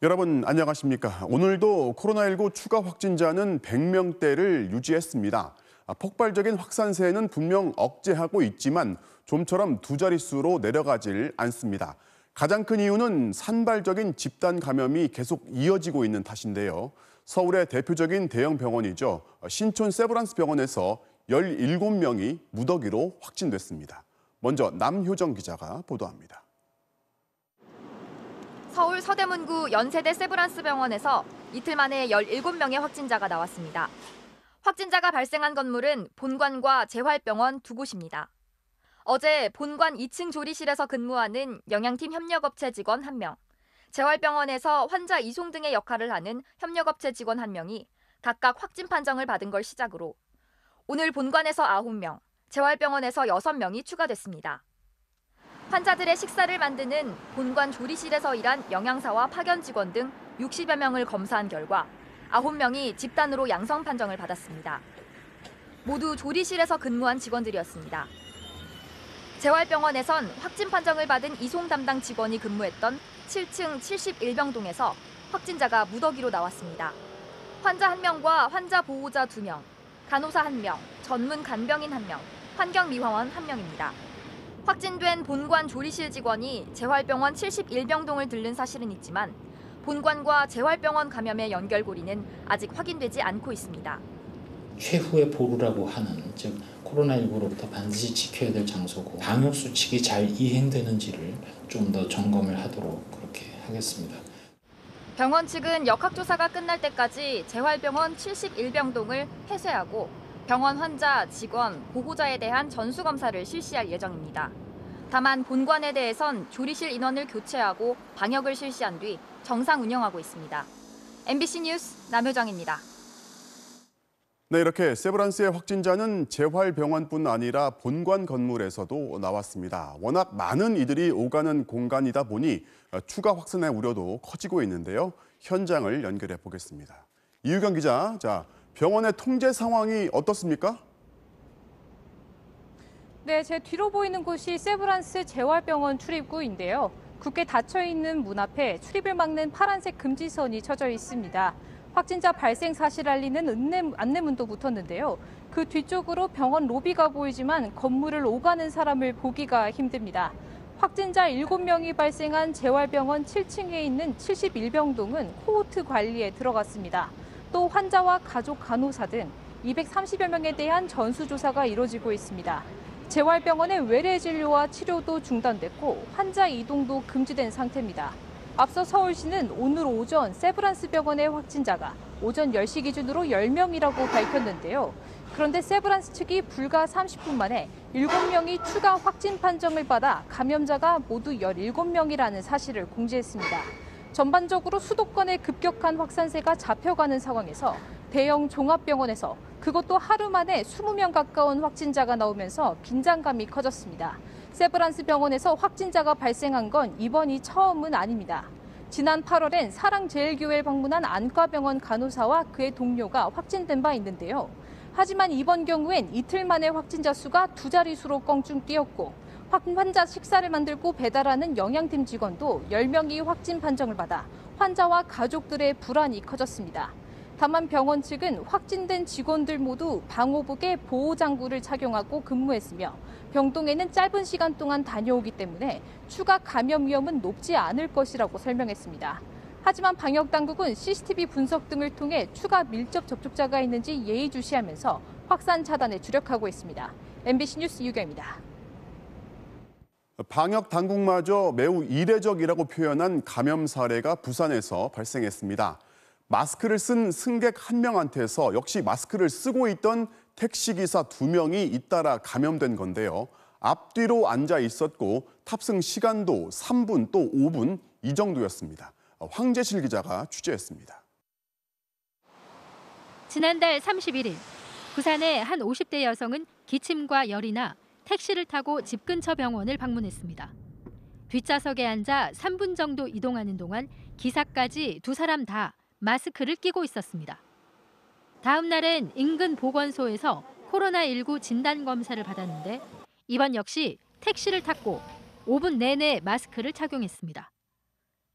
여러분 안녕하십니까? 오늘도 코로나19 추가 확진자는 100명대를 유지했습니다. 폭발적인 확산세는 분명 억제하고 있지만 좀처럼 두 자릿수로 내려가질 않습니다. 가장 큰 이유는 산발적인 집단 감염이 계속 이어지고 있는 탓인데요. 서울의 대표적인 대형 병원이죠. 신촌 세브란스 병원에서 17명이 무더기로 확진됐습니다. 먼저 남효정 기자가 보도합니다. 서울 서대문구 연세대 세브란스 병원에서 이틀 만에 17명의 확진자가 나왔습니다. 확진자가 발생한 건물은 본관과 재활병원 두 곳입니다. 어제 본관 2층 조리실에서 근무하는 영양팀 협력업체 직원 1명, 재활병원에서 환자 이송 등의 역할을 하는 협력업체 직원 1명이 각각 확진 판정을 받은 걸 시작으로 오늘 본관에서 9명, 재활병원에서 6명이 추가됐습니다. 환자들의 식사를 만드는 본관 조리실에서 일한 영양사와 파견 직원 등 60여 명을 검사한 결과 9명이 집단으로 양성 판정을 받았습니다. 모두 조리실에서 근무한 직원들이었습니다. 재활병원에선 확진 판정을 받은 이송 담당 직원이 근무했던 7층 71병동에서 확진자가 무더기로 나왔습니다. 환자 1명과 환자 보호자 2명, 간호사 1명, 전문 간병인 1명, 환경미화원 1명입니다. 확진된 본관 조리실 직원이 재활병원 71병동을 들른 사실은 있지만 본관과 재활병원 감염의 연결고리는 아직 확인되지 않고 있습니다. 최후의 보루라고 하는, 즉 코로나19로부터 반드시 지켜야 될 장소고 방역수칙이 잘 이행되는지를 좀 더 점검을 하도록 그렇게 하겠습니다. 병원 측은 역학조사가 끝날 때까지 재활병원 71병동을 폐쇄하고 병원 환자, 직원, 보호자에 대한 전수검사를 실시할 예정입니다. 다만 본관에 대해선 조리실 인원을 교체하고 방역을 실시한 뒤 정상 운영하고 있습니다. MBC 뉴스 남효정입니다. 네, 이렇게 세브란스의 확진자는 재활병원뿐 아니라 본관 건물에서도 나왔습니다. 워낙 많은 이들이 오가는 공간이다 보니 추가 확산의 우려도 커지고 있는데요. 현장을 연결해 보겠습니다. 이유경 기자, 병원의 통제 상황이 어떻습니까? 네, 제 뒤로 보이는 곳이 세브란스 재활병원 출입구인데요. 굳게 닫혀있는 문 앞에 출입을 막는 파란색 금지선이 쳐져 있습니다. 확진자 발생 사실을 알리는 안내문도 붙었는데요. 그 뒤쪽으로 병원 로비가 보이지만 건물을 오가는 사람을 보기가 힘듭니다. 확진자 7명이 발생한 재활병원 7층에 있는 71병동은 코호트 관리에 들어갔습니다. 또 환자와 가족 간호사 등 230여 명에 대한 전수조사가 이뤄지고 있습니다. 재활병원의 외래 진료와 치료도 중단됐고 환자 이동도 금지된 상태입니다. 앞서 서울시는 오늘 오전 세브란스 병원의 확진자가 오전 10시 기준으로 10명이라고 밝혔는데요. 그런데 세브란스 측이 불과 30분 만에 7명이 추가 확진 판정을 받아 감염자가 모두 17명이라는 사실을 공지했습니다. 전반적으로 수도권의 급격한 확산세가 잡혀가는 상황에서 대형 종합병원에서 그것도 하루 만에 20명 가까운 확진자가 나오면서 긴장감이 커졌습니다. 세브란스 병원에서 확진자가 발생한 건 이번이 처음은 아닙니다. 지난 8월엔 사랑제일교회를 방문한 안과병원 간호사와 그의 동료가 확진된 바 있는데요. 하지만 이번 경우엔 이틀 만에 확진자 수가 두 자릿수로 껑충 뛰었고 환자 식사를 만들고 배달하는 영양팀 직원도 10명이 확진 판정을 받아 환자와 가족들의 불안이 커졌습니다. 다만 병원 측은 확진된 직원들 모두 방호복에 보호장구를 착용하고 근무했으며 병동에는 짧은 시간 동안 다녀오기 때문에 추가 감염 위험은 높지 않을 것이라고 설명했습니다. 하지만 방역당국은 CCTV 분석 등을 통해 추가 밀접 접촉자가 있는지 예의주시하면서 확산 차단에 주력하고 있습니다. MBC 뉴스 유경입니다. 방역 당국마저 매우 이례적이라고 표현한 감염 사례가 부산에서 발생했습니다. 마스크를 쓴 승객 1명한테서 역시 마스크를 쓰고 있던 택시기사 2명이 잇따라 감염된 건데요. 앞뒤로 앉아 있었고 탑승 시간도 3분 또 5분 이 정도였습니다. 황재실 기자가 취재했습니다. 지난달 31일 부산의 한 50대 여성은 기침과 열이 나 택시를 타고 집 근처 병원을 방문했습니다. 뒷좌석에 앉아 3분 정도 이동하는 동안 기사까지 두 사람 다 마스크를 끼고 있었습니다. 다음 날엔 인근 보건소에서 코로나19 진단검사를 받았는데 이번 역시 택시를 탔고 5분 내내 마스크를 착용했습니다.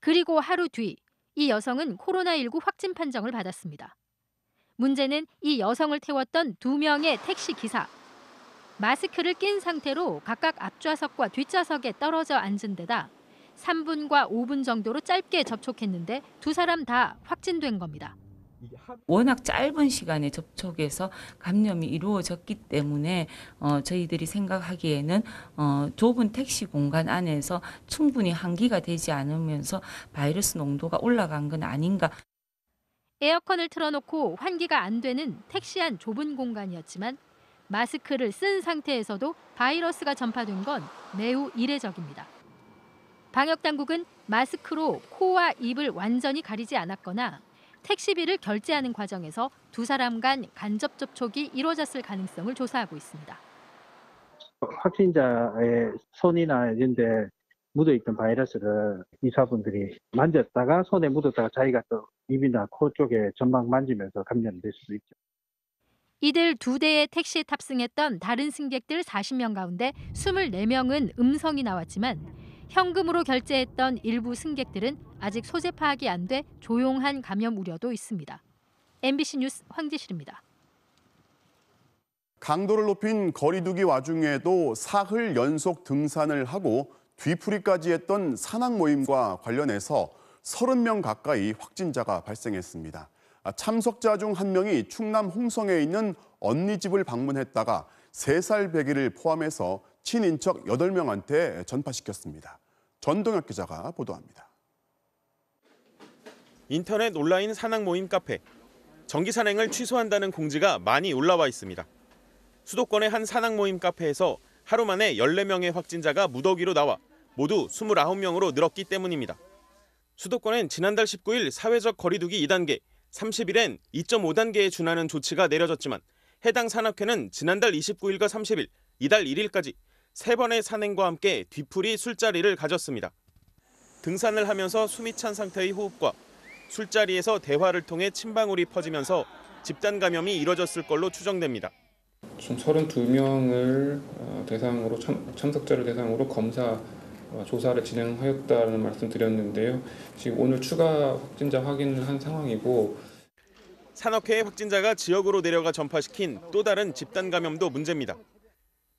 그리고 하루 뒤 이 여성은 코로나19 확진 판정을 받았습니다. 문제는 이 여성을 태웠던 2명의 택시 기사. 마스크를 낀 상태로 각각 앞좌석과 뒷좌석에 떨어져 앉은 데다 3분과 5분 정도로 짧게 접촉했는데 두 사람 다 확진된 겁니다. 워낙 짧은 시간에 접촉해서 감염이 이루어졌기 때문에 저희들이 생각하기에는 좁은 택시 공간 안에서 충분히 환기가 되지 않으면서 바이러스 농도가 올라간 건 아닌가. 에어컨을 틀어놓고 환기가 안 되는 택시 안 좁은 공간이었지만 마스크를 쓴 상태에서도 바이러스가 전파된 건 매우 이례적입니다. 방역당국은 마스크로 코와 입을 완전히 가리지 않았거나 택시비를 결제하는 과정에서 두 사람 간 간접 접촉이 이루어졌을 가능성을 조사하고 있습니다. 확진자의 손이나 이런 데 묻어있던 바이러스를 의사분들이 만졌다가 손에 묻었다가 자기가 또 입이나 코 쪽에 전방 만지면서 감염될 수도 있죠. 이들 2대의 택시에 탑승했던 다른 승객들 40명 가운데 24명은 음성이 나왔지만 현금으로 결제했던 일부 승객들은 아직 소재 파악이 안 돼 조용한 감염 우려도 있습니다. MBC 뉴스 황지실입니다. 강도를 높인 거리두기 와중에도 사흘 연속 등산을 하고 뒤풀이까지 했던 산악 모임과 관련해서 30명 가까이 확진자가 발생했습니다. 참석자 중 한 명이 충남 홍성에 있는 언니 집을 방문했다가 3살 배기를 포함해서 친인척 8명한테 전파시켰습니다. 전동혁 기자가 보도합니다. 인터넷 온라인 산악 모임 카페. 정기 산행을 취소한다는 공지가 많이 올라와 있습니다. 수도권의 한 산악 모임 카페에서 하루 만에 14명의 확진자가 무더기로 나와 모두 29명으로 늘었기 때문입니다. 수도권엔 지난달 19일 사회적 거리두기 2단계, 30일엔 2.5단계에 준하는 조치가 내려졌지만 해당 산악회는 지난달 29일과 30일, 이달 1일까지 3번의 산행과 함께 뒤풀이 술자리를 가졌습니다. 등산을 하면서 숨이 찬 상태의 호흡과 술자리에서 대화를 통해 침방울이 퍼지면서 집단 감염이 이뤄졌을 걸로 추정됩니다. 총 32명을 대상으로 참석자를 대상으로 검사 조사를 진행하였다는 말씀 드렸는데요. 지금 오늘 추가 확진자 확인을 한 상황이고 산악회의 확진자가 지역으로 내려가 전파시킨 또 다른 집단 감염도 문제입니다.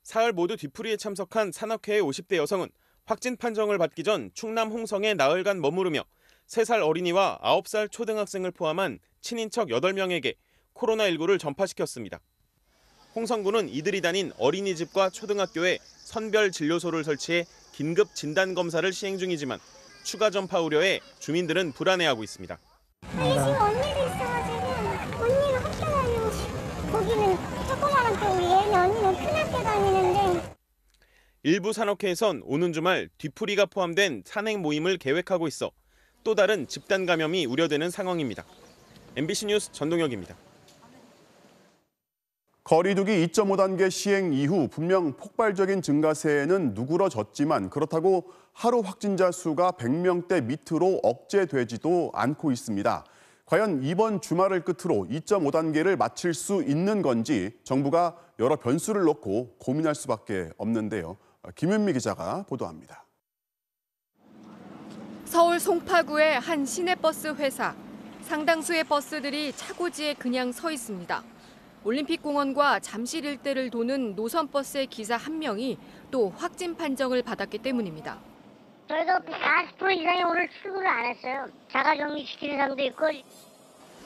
사흘 모두 뒤풀이에 참석한 산악회의 50대 여성은 확진 판정을 받기 전 충남 홍성에 나흘간 머무르며 3살 어린이와 9살 초등학생을 포함한 친인척 8명에게 코로나19를 전파시켰습니다. 홍성군은 이들이 다닌 어린이집과 초등학교에 선별 진료소를 설치해 긴급 진단 검사를 시행 중이지만 추가 전파 우려에 주민들은 불안해하고 있습니다. 지금 언니도 있어가지고 언니가 학교 다니고 거기는 조그마한 학교 얘는 언니는 큰 학교 다니는데 일부 산악회에선 오는 주말 뒤풀이가 포함된 산행 모임을 계획하고 있어 또 다른 집단 감염이 우려되는 상황입니다. MBC 뉴스 전동혁입니다. 거리두기 2.5단계 시행 이후 분명 폭발적인 증가세에는 누그러졌지만 그렇다고 하루 확진자 수가 100명대 밑으로 억제되지도 않고 있습니다. 과연 이번 주말을 끝으로 2.5단계를 마칠 수 있는 건지 정부가 여러 변수를 놓고 고민할 수밖에 없는데요. 김윤미 기자가 보도합니다. 서울 송파구의 한 시내버스 회사. 상당수의 버스들이 차고지에 그냥 서 있습니다. 올림픽공원과 잠실 일대를 도는 노선버스의 기사 한 명이 또 확진 판정을 받았기 때문입니다. 저희도 40% 이상이 오늘 출근을 안 했어요. 자가격리 시키는 사람도 있고.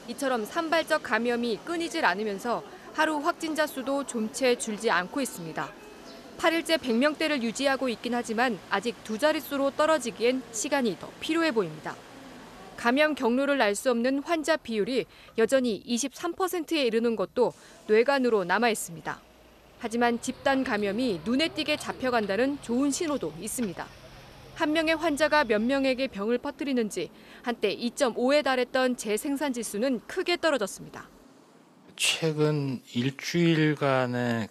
이처럼 산발적 감염이 끊이질 않으면서 하루 확진자 수도 좀채 줄지 않고 있습니다. 8일째 100명대를 유지하고 있긴 하지만 아직 2자릿수로 떨어지기엔 시간이 더 필요해 보입니다. 감염 경로를 알 수 없는 환자 비율이 여전히 23%에 이르는 것도 뇌관으로 남아 있습니다. 하지만 집단 감염이 눈에 띄게 잡혀간다는 좋은 신호도 있습니다. 한 명의 환자가 몇 명에게 병을 퍼뜨리는지 한때 2.5에 달했던 재생산 지수는 크게 떨어졌습니다. 최근 일주일간의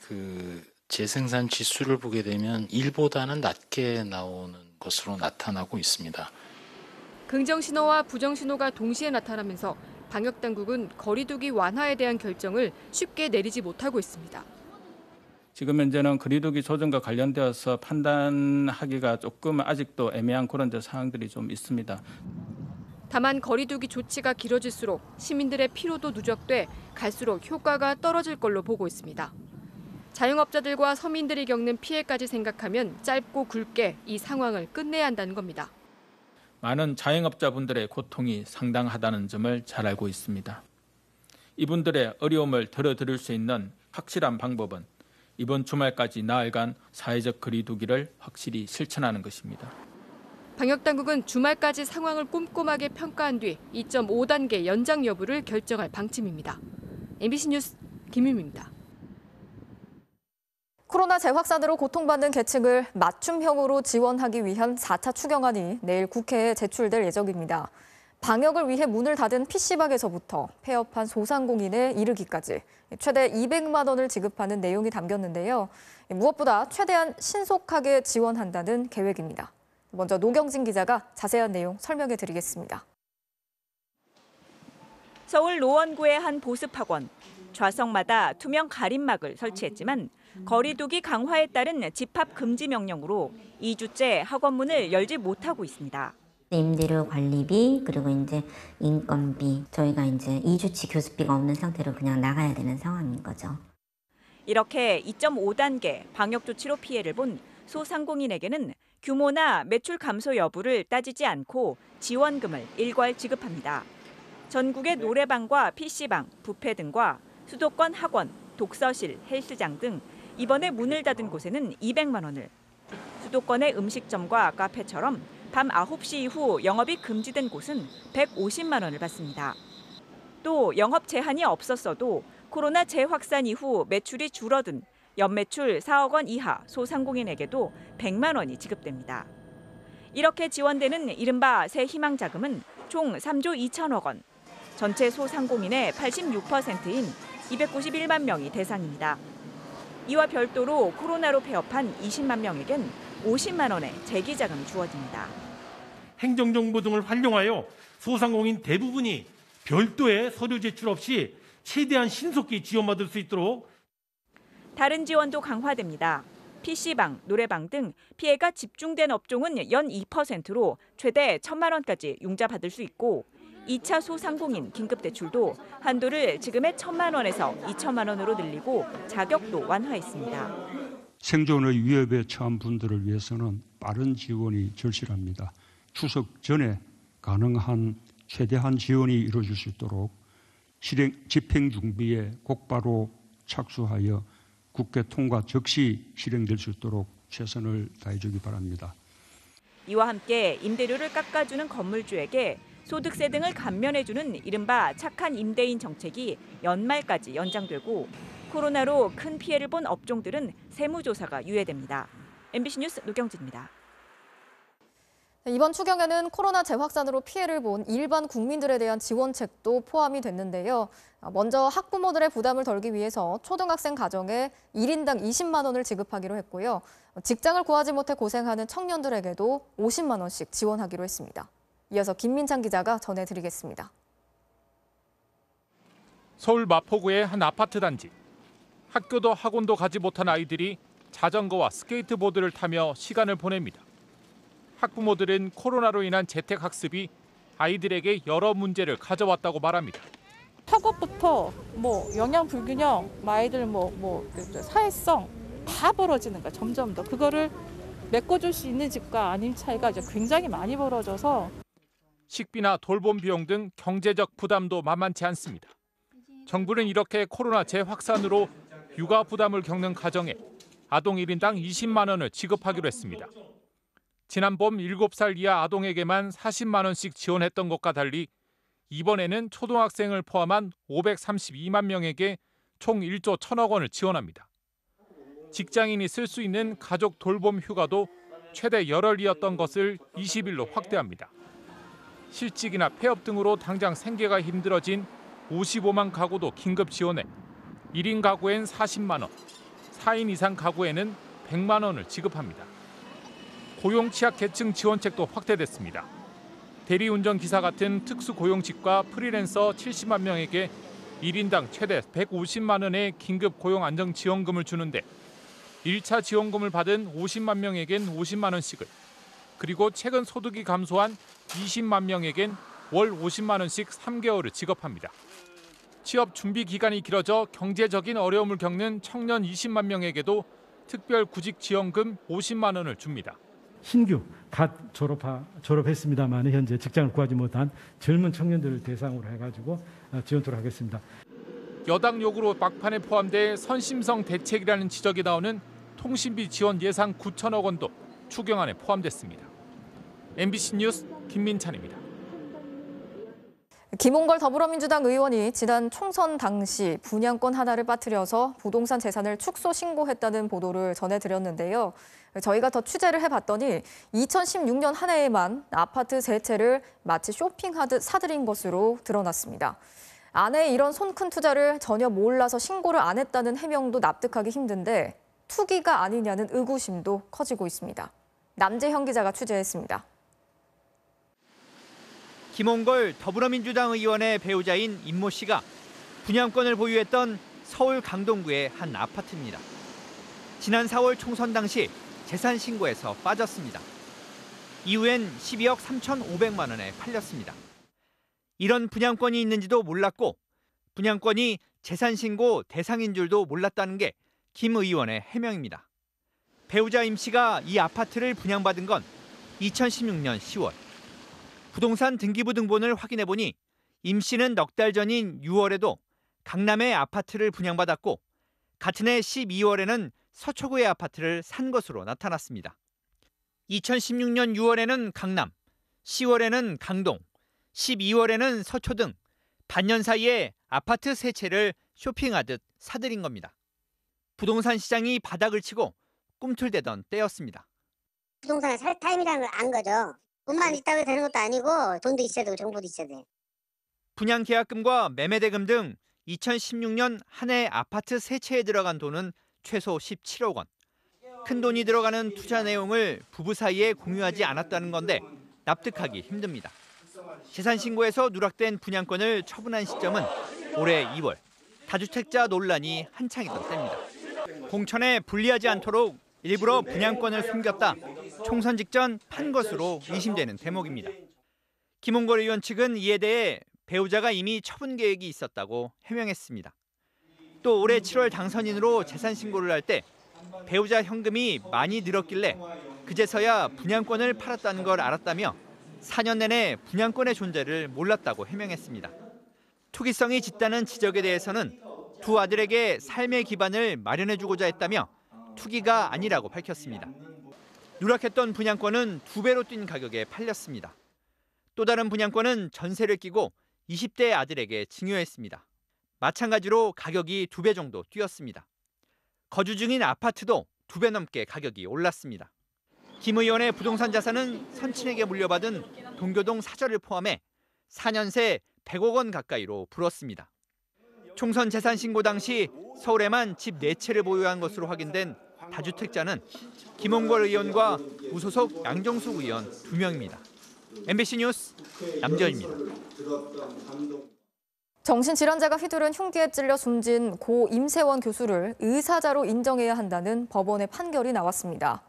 재생산 지수를 보게 되면 1보다는 낮게 나오는 것으로 나타나고 있습니다. 긍정 신호와 부정 신호가 동시에 나타나면서 방역 당국은 거리두기 완화에 대한 결정을 쉽게 내리지 못하고 있습니다. 지금 현재는 거리두기 조정과 관련되어서 판단하기가 조금 아직도 애매한 그런 사항들이 좀 있습니다. 다만 거리두기 조치가 길어질수록 시민들의 피로도 누적돼 갈수록 효과가 떨어질 걸로 보고 있습니다. 자영업자들과 서민들이 겪는 피해까지 생각하면 짧고 굵게 이 상황을 끝내야 한다는 겁니다. 많은 자영업자분들의 고통이 상당하다는 점을 잘 알고 있습니다. 이분들의 어려움을 덜어드릴 수 있는 확실한 방법은 이번 주말까지 나흘간 사회적 거리두기를 확실히 실천하는 것입니다. 방역당국은 주말까지 상황을 꼼꼼하게 평가한 뒤 2.5단계 연장 여부를 결정할 방침입니다. MBC 뉴스 김유미입니다. 코로나 재확산으로 고통받는 계층을 맞춤형으로 지원하기 위한 4차 추경안이 내일 국회에 제출될 예정입니다. 방역을 위해 문을 닫은 PC방에서부터 폐업한 소상공인에 이르기까지 최대 200만 원을 지급하는 내용이 담겼는데요. 무엇보다 최대한 신속하게 지원한다는 계획입니다. 먼저 노경진 기자가 자세한 내용 설명해 드리겠습니다. 서울 노원구의 한 보습학원. 좌석마다 투명 가림막을 설치했지만 거리두기 강화에 따른 집합 금지 명령으로 2주째 학원 문을 열지 못하고 있습니다. 임대료 관리비 그리고 이제 인건비 저희가 이제 2주치 교습비가 없는 상태로 그냥 나가야 되는 상황인 거죠. 이렇게 2.5단계 방역 조치로 피해를 본 소상공인에게는 규모나 매출 감소 여부를 따지지 않고 지원금을 일괄 지급합니다. 전국의 노래방과 PC방, 뷔페 등과 수도권 학원, 독서실, 헬스장 등 이번에 문을 닫은 곳에는 200만 원을, 수도권의 음식점과 카페처럼 밤 9시 이후 영업이 금지된 곳은 150만 원을 받습니다. 또 영업 제한이 없었어도 코로나 재확산 이후 매출이 줄어든 연매출 4억 원 이하 소상공인에게도 100만 원이 지급됩니다. 이렇게 지원되는 이른바 새 희망 자금은 총 3조 2천억 원, 전체 소상공인의 86%인 291만 명이 대상입니다. 이와 별도로 코로나로 폐업한 20만 명에겐 50만 원의 재기 자금이 주어집니다. 행정정보 등을 활용하여 소상공인 대부분이 별도의 서류 제출 없이 최대한 신속히 지원받을 수 있도록 다른 지원도 강화됩니다. PC방, 노래방 등 피해가 집중된 업종은 연 2%로 최대 1,000만 원까지 융자받을 수 있고 2차 소상공인 긴급대출도 한도를 지금의 1,000만 원에서 2천만 원으로 늘리고 자격도 완화했습니다. 생존의 위협에 처한 분들을 위해서는 빠른 지원이 절실합니다. 추석 전에 가능한 최대한 지원이 이루어질 수 있도록 집행 준비에 곧바로 착수하여 국회 통과 즉시 실행될 수 있도록 최선을 다해주기 바랍니다. 이와 함께 임대료를 깎아주는 건물주에게 소득세 등을 감면해주는 이른바 착한 임대인 정책이 연말까지 연장되고 코로나로 큰 피해를 본 업종들은 세무조사가 유예됩니다. MBC 뉴스 노경진입니다. 이번 추경에는 코로나 재확산으로 피해를 본 일반 국민들에 대한 지원책도 포함이 됐는데요. 먼저 학부모들의 부담을 덜기 위해서 초등학생 가정에 1인당 20만 원을 지급하기로 했고요. 직장을 구하지 못해 고생하는 청년들에게도 50만 원씩 지원하기로 했습니다. 이어서 김민창 기자가 전해드리겠습니다. 서울 마포구의 한 아파트 단지. 학교도 학원도 가지 못한 아이들이 자전거와 스케이트보드를 타며 시간을 보냅니다. 학부모들은 코로나로 인한 재택학습이 아이들에게 여러 문제를 가져왔다고 말합니다. 학업부터 영양 불균형, 아이들 사회성 다 벌어지는 거야. 점점 더 그거를 메꿔줄 수 있는 집과 아닌 차이가 이제 굉장히 많이 벌어져서 식비나 돌봄 비용 등 경제적 부담도 만만치 않습니다. 정부는 이렇게 코로나 재확산으로 육아 부담을 겪는 가정에 아동 1인당 20만 원을 지급하기로 했습니다. 지난 봄 7살 이하 아동에게만 40만 원씩 지원했던 것과 달리 이번에는 초등학생을 포함한 532만 명에게 총 1조 1천억 원을 지원합니다. 직장인이 쓸 수 있는 가족 돌봄 휴가도 최대 열흘이었던 것을 20일로 확대합니다. 실직이나 폐업 등으로 당장 생계가 힘들어진 55만 가구도 긴급 지원해 1인 가구엔 40만 원, 4인 이상 가구에는 100만 원을 지급합니다. 고용 취약 계층 지원책도 확대됐습니다. 대리운전 기사 같은 특수고용직과 프리랜서 70만 명에게 1인당 최대 150만 원의 긴급 고용 안정 지원금을 주는데 1차 지원금을 받은 50만 명에겐 50만 원씩을, 그리고 최근 소득이 감소한 20만 명에겐 월 50만 원씩 3개월을 지급합니다. 취업 준비 기간이 길어져 경제적인 어려움을 겪는 청년 20만 명에게도 특별 구직 지원금 50만 원을 줍니다. 신규 갓 졸업했습니다만 현재 직장을 구하지 못한 젊은 청년들을 대상으로 해가지고 지원토록 하겠습니다. 여당 요구로 막판에 포함돼 선심성 대책이라는 지적이 나오는 통신비 지원 예산 9천억 원도 추경안에 포함됐습니다. MBC 뉴스 김민찬입니다. 김홍걸 더불어민주당 의원이 지난 총선 당시 분양권 하나를 빠뜨려서 부동산 재산을 축소 신고했다는 보도를 전해드렸는데요. 저희가 더 취재를 해봤더니 2016년 한 해에만 아파트 3채를 마치 쇼핑하듯 사들인 것으로 드러났습니다. 아내의 이런 손 큰 투자를 전혀 몰라서 신고를 안 했다는 해명도 납득하기 힘든데 투기가 아니냐는 의구심도 커지고 있습니다. 남재형 기자가 취재했습니다. 김홍걸 더불어민주당 의원의 배우자인 임모 씨가 분양권을 보유했던 서울 강동구의 한 아파트입니다. 지난 4월 총선 당시 재산 신고에서 빠졌습니다. 이후엔 12억 3,500만 원에 팔렸습니다. 이런 분양권이 있는지도 몰랐고 분양권이 재산 신고 대상인 줄도 몰랐다는 게 김 의원의 해명입니다. 배우자 임 씨가 이 아파트를 분양받은 건 2016년 10월. 부동산 등기부 등본을 확인해 보니 임 씨는 넉 달 전인 6월에도 강남의 아파트를 분양받았고 같은 해 12월에는 서초구의 아파트를 산 것으로 나타났습니다. 2016년 6월에는 강남, 10월에는 강동, 12월에는 서초 등 반년 사이에 아파트 3채를 쇼핑하듯 사들인 겁니다. 부동산 시장이 바닥을 치고 꿈틀대던 때였습니다. 부동산을 살 타임이라는 걸 안 거죠. 돈만 있다고 해서 되는 것도 아니고 돈도 있어야 되고 정보도 있어야 돼. 분양 계약금과 매매 대금 등 2016년 한 해 아파트 3채에 들어간 돈은 최소 17억 원. 큰 돈이 들어가는 투자 내용을 부부 사이에 공유하지 않았다는 건데 납득하기 힘듭니다. 재산 신고에서 누락된 분양권을 처분한 시점은 올해 2월. 다주택자 논란이 한창이던 때입니다. 공천에 불리하지 않도록 일부러 분양권을 숨겼다 총선 직전 판 것으로 의심되는 대목입니다. 김홍걸 의원 측은 이에 대해 배우자가 이미 처분 계획이 있었다고 해명했습니다. 또 올해 7월 당선인으로 재산 신고를 할 때 배우자 현금이 많이 늘었길래 그제서야 분양권을 팔았다는 걸 알았다며 4년 내내 분양권의 존재를 몰랐다고 해명했습니다. 투기성이 짙다는 지적에 대해서는 두 아들에게 삶의 기반을 마련해주고자 했다며 투기가 아니라고 밝혔습니다. 누락했던 분양권은 2배로 뛴 가격에 팔렸습니다. 또 다른 분양권은 전세를 끼고 20대 아들에게 증여했습니다. 마찬가지로 가격이 2배 정도 뛰었습니다. 거주 중인 아파트도 2배 넘게 가격이 올랐습니다. 김 의원의 부동산 자산은 선친에게 물려받은 동교동 사저를 포함해 4년 새 100억 원 가까이로 불었습니다. 총선 재산 신고 당시 서울에만 집 4채를 보유한 것으로 확인된 다주택자는 김홍걸 의원과 무소속 양정숙 의원 2명입니다. MBC 뉴스 남재현입니다. 정신질환자가 휘두른 흉기에 찔려 숨진 고 임세원 교수를 의사자로 인정해야 한다는 법원의 판결이 나왔습니다.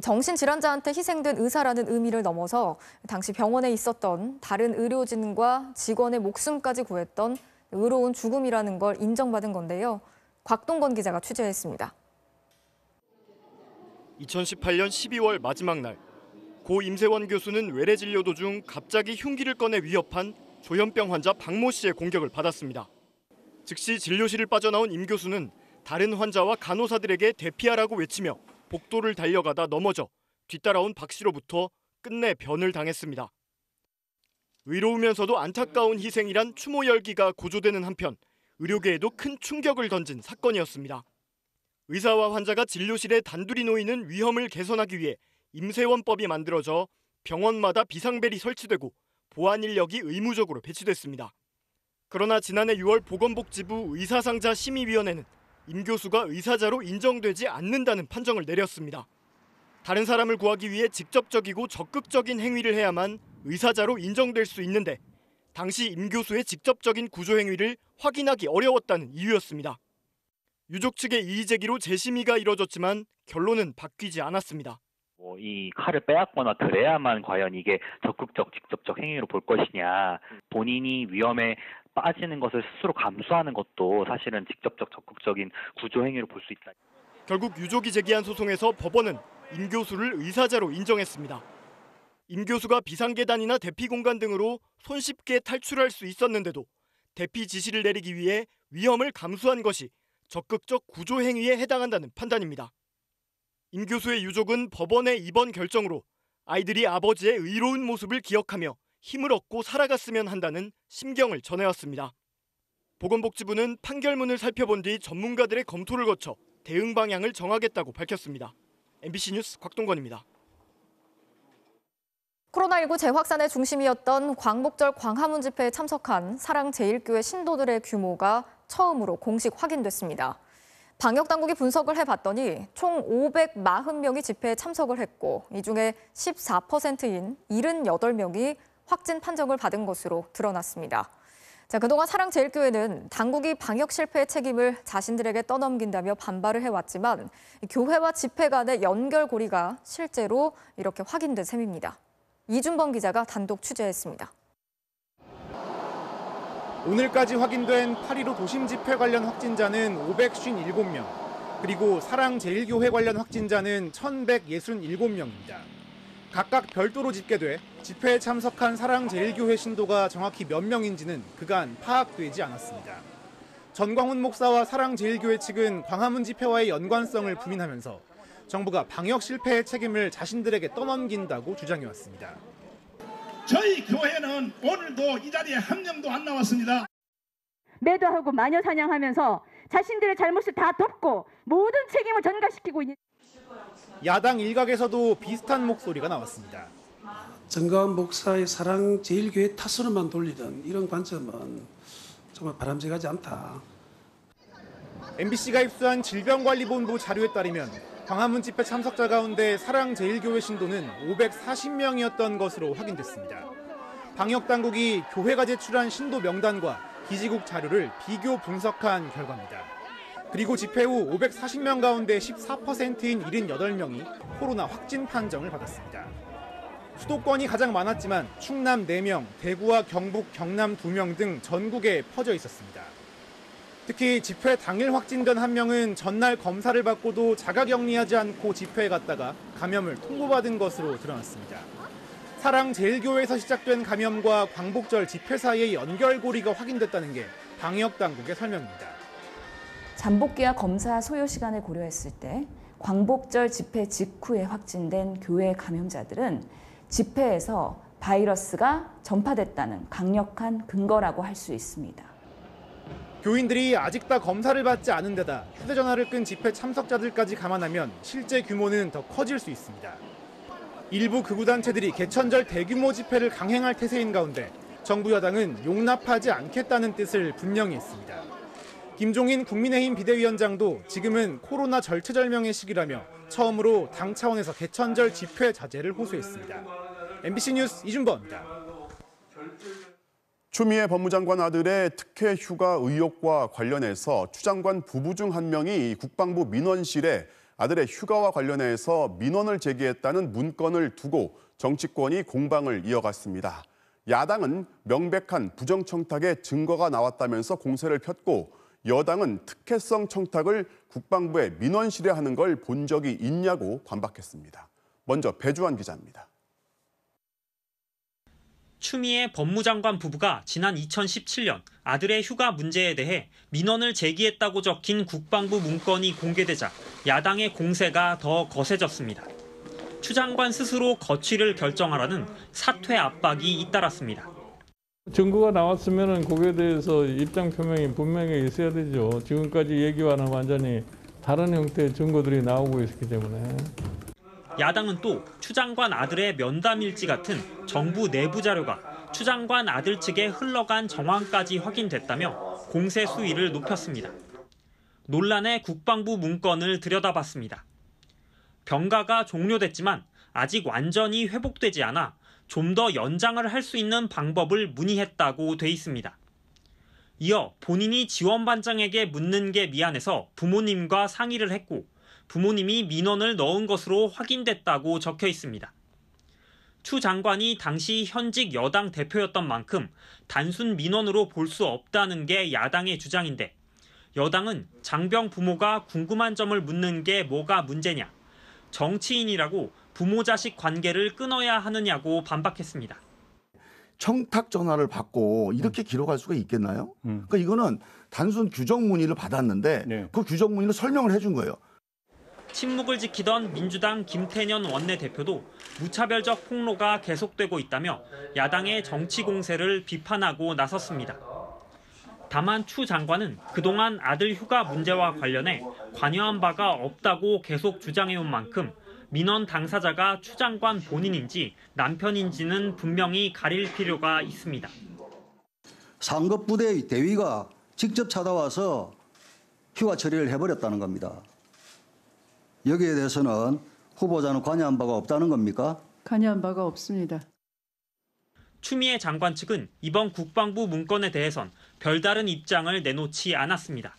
정신질환자한테 희생된 의사라는 의미를 넘어서 당시 병원에 있었던 다른 의료진과 직원의 목숨까지 구했던 의로운 죽음이라는 걸 인정받은 건데요. 곽동건 기자가 취재했습니다. 2018년 12월 마지막 날, 고 임세원 교수는 외래 진료 도중 갑자기 흉기를 꺼내 위협한 조현병 환자 박모 씨의 공격을 받았습니다. 즉시 진료실을 빠져나온 임 교수는 다른 환자와 간호사들에게 대피하라고 외치며 복도를 달려가다 넘어져 뒤따라온 박 씨로부터 끝내 변을 당했습니다. 의로우면서도 안타까운 희생이란 추모 열기가 고조되는 한편 의료계에도 큰 충격을 던진 사건이었습니다. 의사와 환자가 진료실에 단둘이 놓이는 위험을 개선하기 위해 임세원법이 만들어져 병원마다 비상벨이 설치되고 보안 인력이 의무적으로 배치됐습니다. 그러나 지난해 6월 보건복지부 의사상자 심의위원회는 임 교수가 의사자로 인정되지 않는다는 판정을 내렸습니다. 다른 사람을 구하기 위해 직접적이고 적극적인 행위를 해야만 의사자로 인정될 수 있는데 당시 임 교수의 직접적인 구조 행위를 확인하기 어려웠다는 이유였습니다. 유족 측의 이의 제기로 재심의가 이뤄졌지만 결론은 바뀌지 않았습니다. 이 칼을 빼앗거나 그래야만 과연 이게 적극적, 직접적 행위로 볼 것이냐. 본인이 위험에 빠지는 것을 스스로 감수하는 것도 사실은 직접적, 적극적인 구조 행위로 볼 수 있다. 결국 유족이 제기한 소송에서 법원은 임 교수를 의사자로 인정했습니다. 임 교수가 비상계단이나 대피 공간 등으로 손쉽게 탈출할 수 있었는데도 대피 지시를 내리기 위해 위험을 감수한 것이 적극적 구조 행위에 해당한다는 판단입니다. 임 교수의 유족은 법원의 이번 결정으로 아이들이 아버지의 의로운 모습을 기억하며 힘을 얻고 살아갔으면 한다는 심경을 전해왔습니다. 보건복지부는 판결문을 살펴본 뒤 전문가들의 검토를 거쳐 대응 방향을 정하겠다고 밝혔습니다. MBC 뉴스 곽동건입니다. 코로나19 재확산의 중심이었던 광복절 광화문 집회에 참석한 사랑제일교회 신도들의 규모가 처음으로 공식 확인됐습니다. 방역당국이 분석을 해봤더니 총 540명이 집회에 참석을 했고 이 중에 14%인 78명이 확진 판정을 받은 것으로 드러났습니다. 그동안 사랑제일교회는 당국이 방역 실패의 책임을 자신들에게 떠넘긴다며 반발을 해왔지만 교회와 집회 간의 연결고리가 실제로 이렇게 확인된 셈입니다. 이준범 기자가 단독 취재했습니다. 오늘까지 확인된 8.15 도심 집회 관련 확진자는 557명, 그리고 사랑제일교회 관련 확진자는 1,167명입니다. 각각 별도로 집계돼 집회에 참석한 사랑제일교회 신도가 정확히 몇 명인지는 그간 파악되지 않았습니다. 전광훈 목사와 사랑제일교회 측은 광화문 집회와의 연관성을 부인하면서 정부가 방역 실패의 책임을 자신들에게 떠넘긴다고 주장해왔습니다. 저희 교회는 오늘도 이 자리에 한 명도 안 나왔습니다. 매도하고 마녀 사냥하면서 자신들의 잘못을 다 덮고 모든 책임을 전가시키고 있는 야당 일각에서도 비슷한 목소리가 나왔습니다. 전광훈 목사의 사랑제일교회 탓으로만 돌리던 이런 관점은 정말 바람직하지 않다. MBC가 입수한 질병관리본부 자료에 따르면 광화문 집회 참석자 가운데 사랑제일교회 신도는 540명이었던 것으로 확인됐습니다. 방역당국이 교회가 제출한 신도 명단과 기지국 자료를 비교 분석한 결과입니다. 그리고 집회 후 540명 가운데 14%인 78명이 코로나 확진 판정을 받았습니다. 수도권이 가장 많았지만 충남 4명, 대구와 경북, 경남 2명 등 전국에 퍼져 있었습니다. 특히 집회 당일 확진된 한 명은 전날 검사를 받고도 자가격리하지 않고 집회에 갔다가 감염을 통보받은 것으로 드러났습니다. 사랑제일교회에서 시작된 감염과 광복절 집회 사이의 연결고리가 확인됐다는 게 방역당국의 설명입니다. 잠복기와 검사 소요 시간을 고려했을 때 광복절 집회 직후에 확진된 교회 감염자들은 집회에서 바이러스가 전파됐다는 강력한 근거라고 할 수 있습니다. 교인들이 아직 다 검사를 받지 않은 데다 휴대전화를 끈 집회 참석자들까지 감안하면 실제 규모는 더 커질 수 있습니다. 일부 극우단체들이 개천절 대규모 집회를 강행할 태세인 가운데 정부 여당은 용납하지 않겠다는 뜻을 분명히 했습니다. 김종인 국민의힘 비대위원장도 지금은 코로나 절체절명의 시기라며 처음으로 당 차원에서 개천절 집회 자제를 호소했습니다. MBC 뉴스 이준범입니다. 추미애 법무장관 아들의 특혜 휴가 의혹과 관련해서 추 장관 부부 중 한 명이 국방부 민원실에 아들의 휴가와 관련해서 민원을 제기했다는 문건을 두고 정치권이 공방을 이어갔습니다. 야당은 명백한 부정청탁의 증거가 나왔다면서 공세를 폈고 여당은 특혜성 청탁을 국방부의 민원실에 하는 걸 본 적이 있냐고 반박했습니다. 먼저 배주환 기자입니다. 추미애 법무장관 부부가 지난 2017년 아들의 휴가 문제에 대해 민원을 제기했다고 적힌 국방부 문건이 공개되자 야당의 공세가 더 거세졌습니다. 추 장관 스스로 거취를 결정하라는 사퇴 압박이 잇따랐습니다. 증거가 나왔으면 거기에 대해서 입장 표명이 분명히 있어야 되죠. 지금까지 얘기와는 완전히 다른 형태의 증거들이 나오고 있기 때문에. 야당은 또 추 장관 아들의 면담 일지 같은 정부 내부 자료가 추 장관 아들 측에 흘러간 정황까지 확인됐다며 공세 수위를 높였습니다. 논란의 국방부 문건을 들여다봤습니다. 병가가 종료됐지만 아직 완전히 회복되지 않아 좀 더 연장을 할 수 있는 방법을 문의했다고 돼 있습니다. 이어 본인이 지원반장에게 묻는 게 미안해서 부모님과 상의를 했고 부모님이 민원을 넣은 것으로 확인됐다고 적혀 있습니다. 추 장관이 당시 현직 여당 대표였던 만큼 단순 민원으로 볼 수 없다는 게 야당의 주장인데 여당은 장병 부모가 궁금한 점을 묻는 게 뭐가 문제냐, 정치인이라고 부모 자식 관계를 끊어야 하느냐고 반박했습니다. 청탁 전화를 받고 이렇게 기록할 수가 있겠나요? 그러니까 이거는 단순 규정 문의를 받았는데 그 규정 문의를 설명을 해준 거예요. 침묵을 지키던 민주당 김태년 원내대표도 무차별적 폭로가 계속되고 있다며 야당의 정치 공세를 비판하고 나섰습니다. 다만 추 장관은 그동안 아들 휴가 문제와 관련해 관여한 바가 없다고 계속 주장해온 만큼 민원 당사자가 추 장관 본인인지 남편인지는 분명히 가릴 필요가 있습니다. 상급 부대의 대위가 직접 찾아와서 휴가 처리를 해버렸다는 겁니다. 여기에 대해서는 후보자는 관여한 바가 없다는 겁니까? 관여한 바가 없습니다. 추미애 장관 측은 이번 국방부 문건에 대해선 별다른 입장을 내놓지 않았습니다.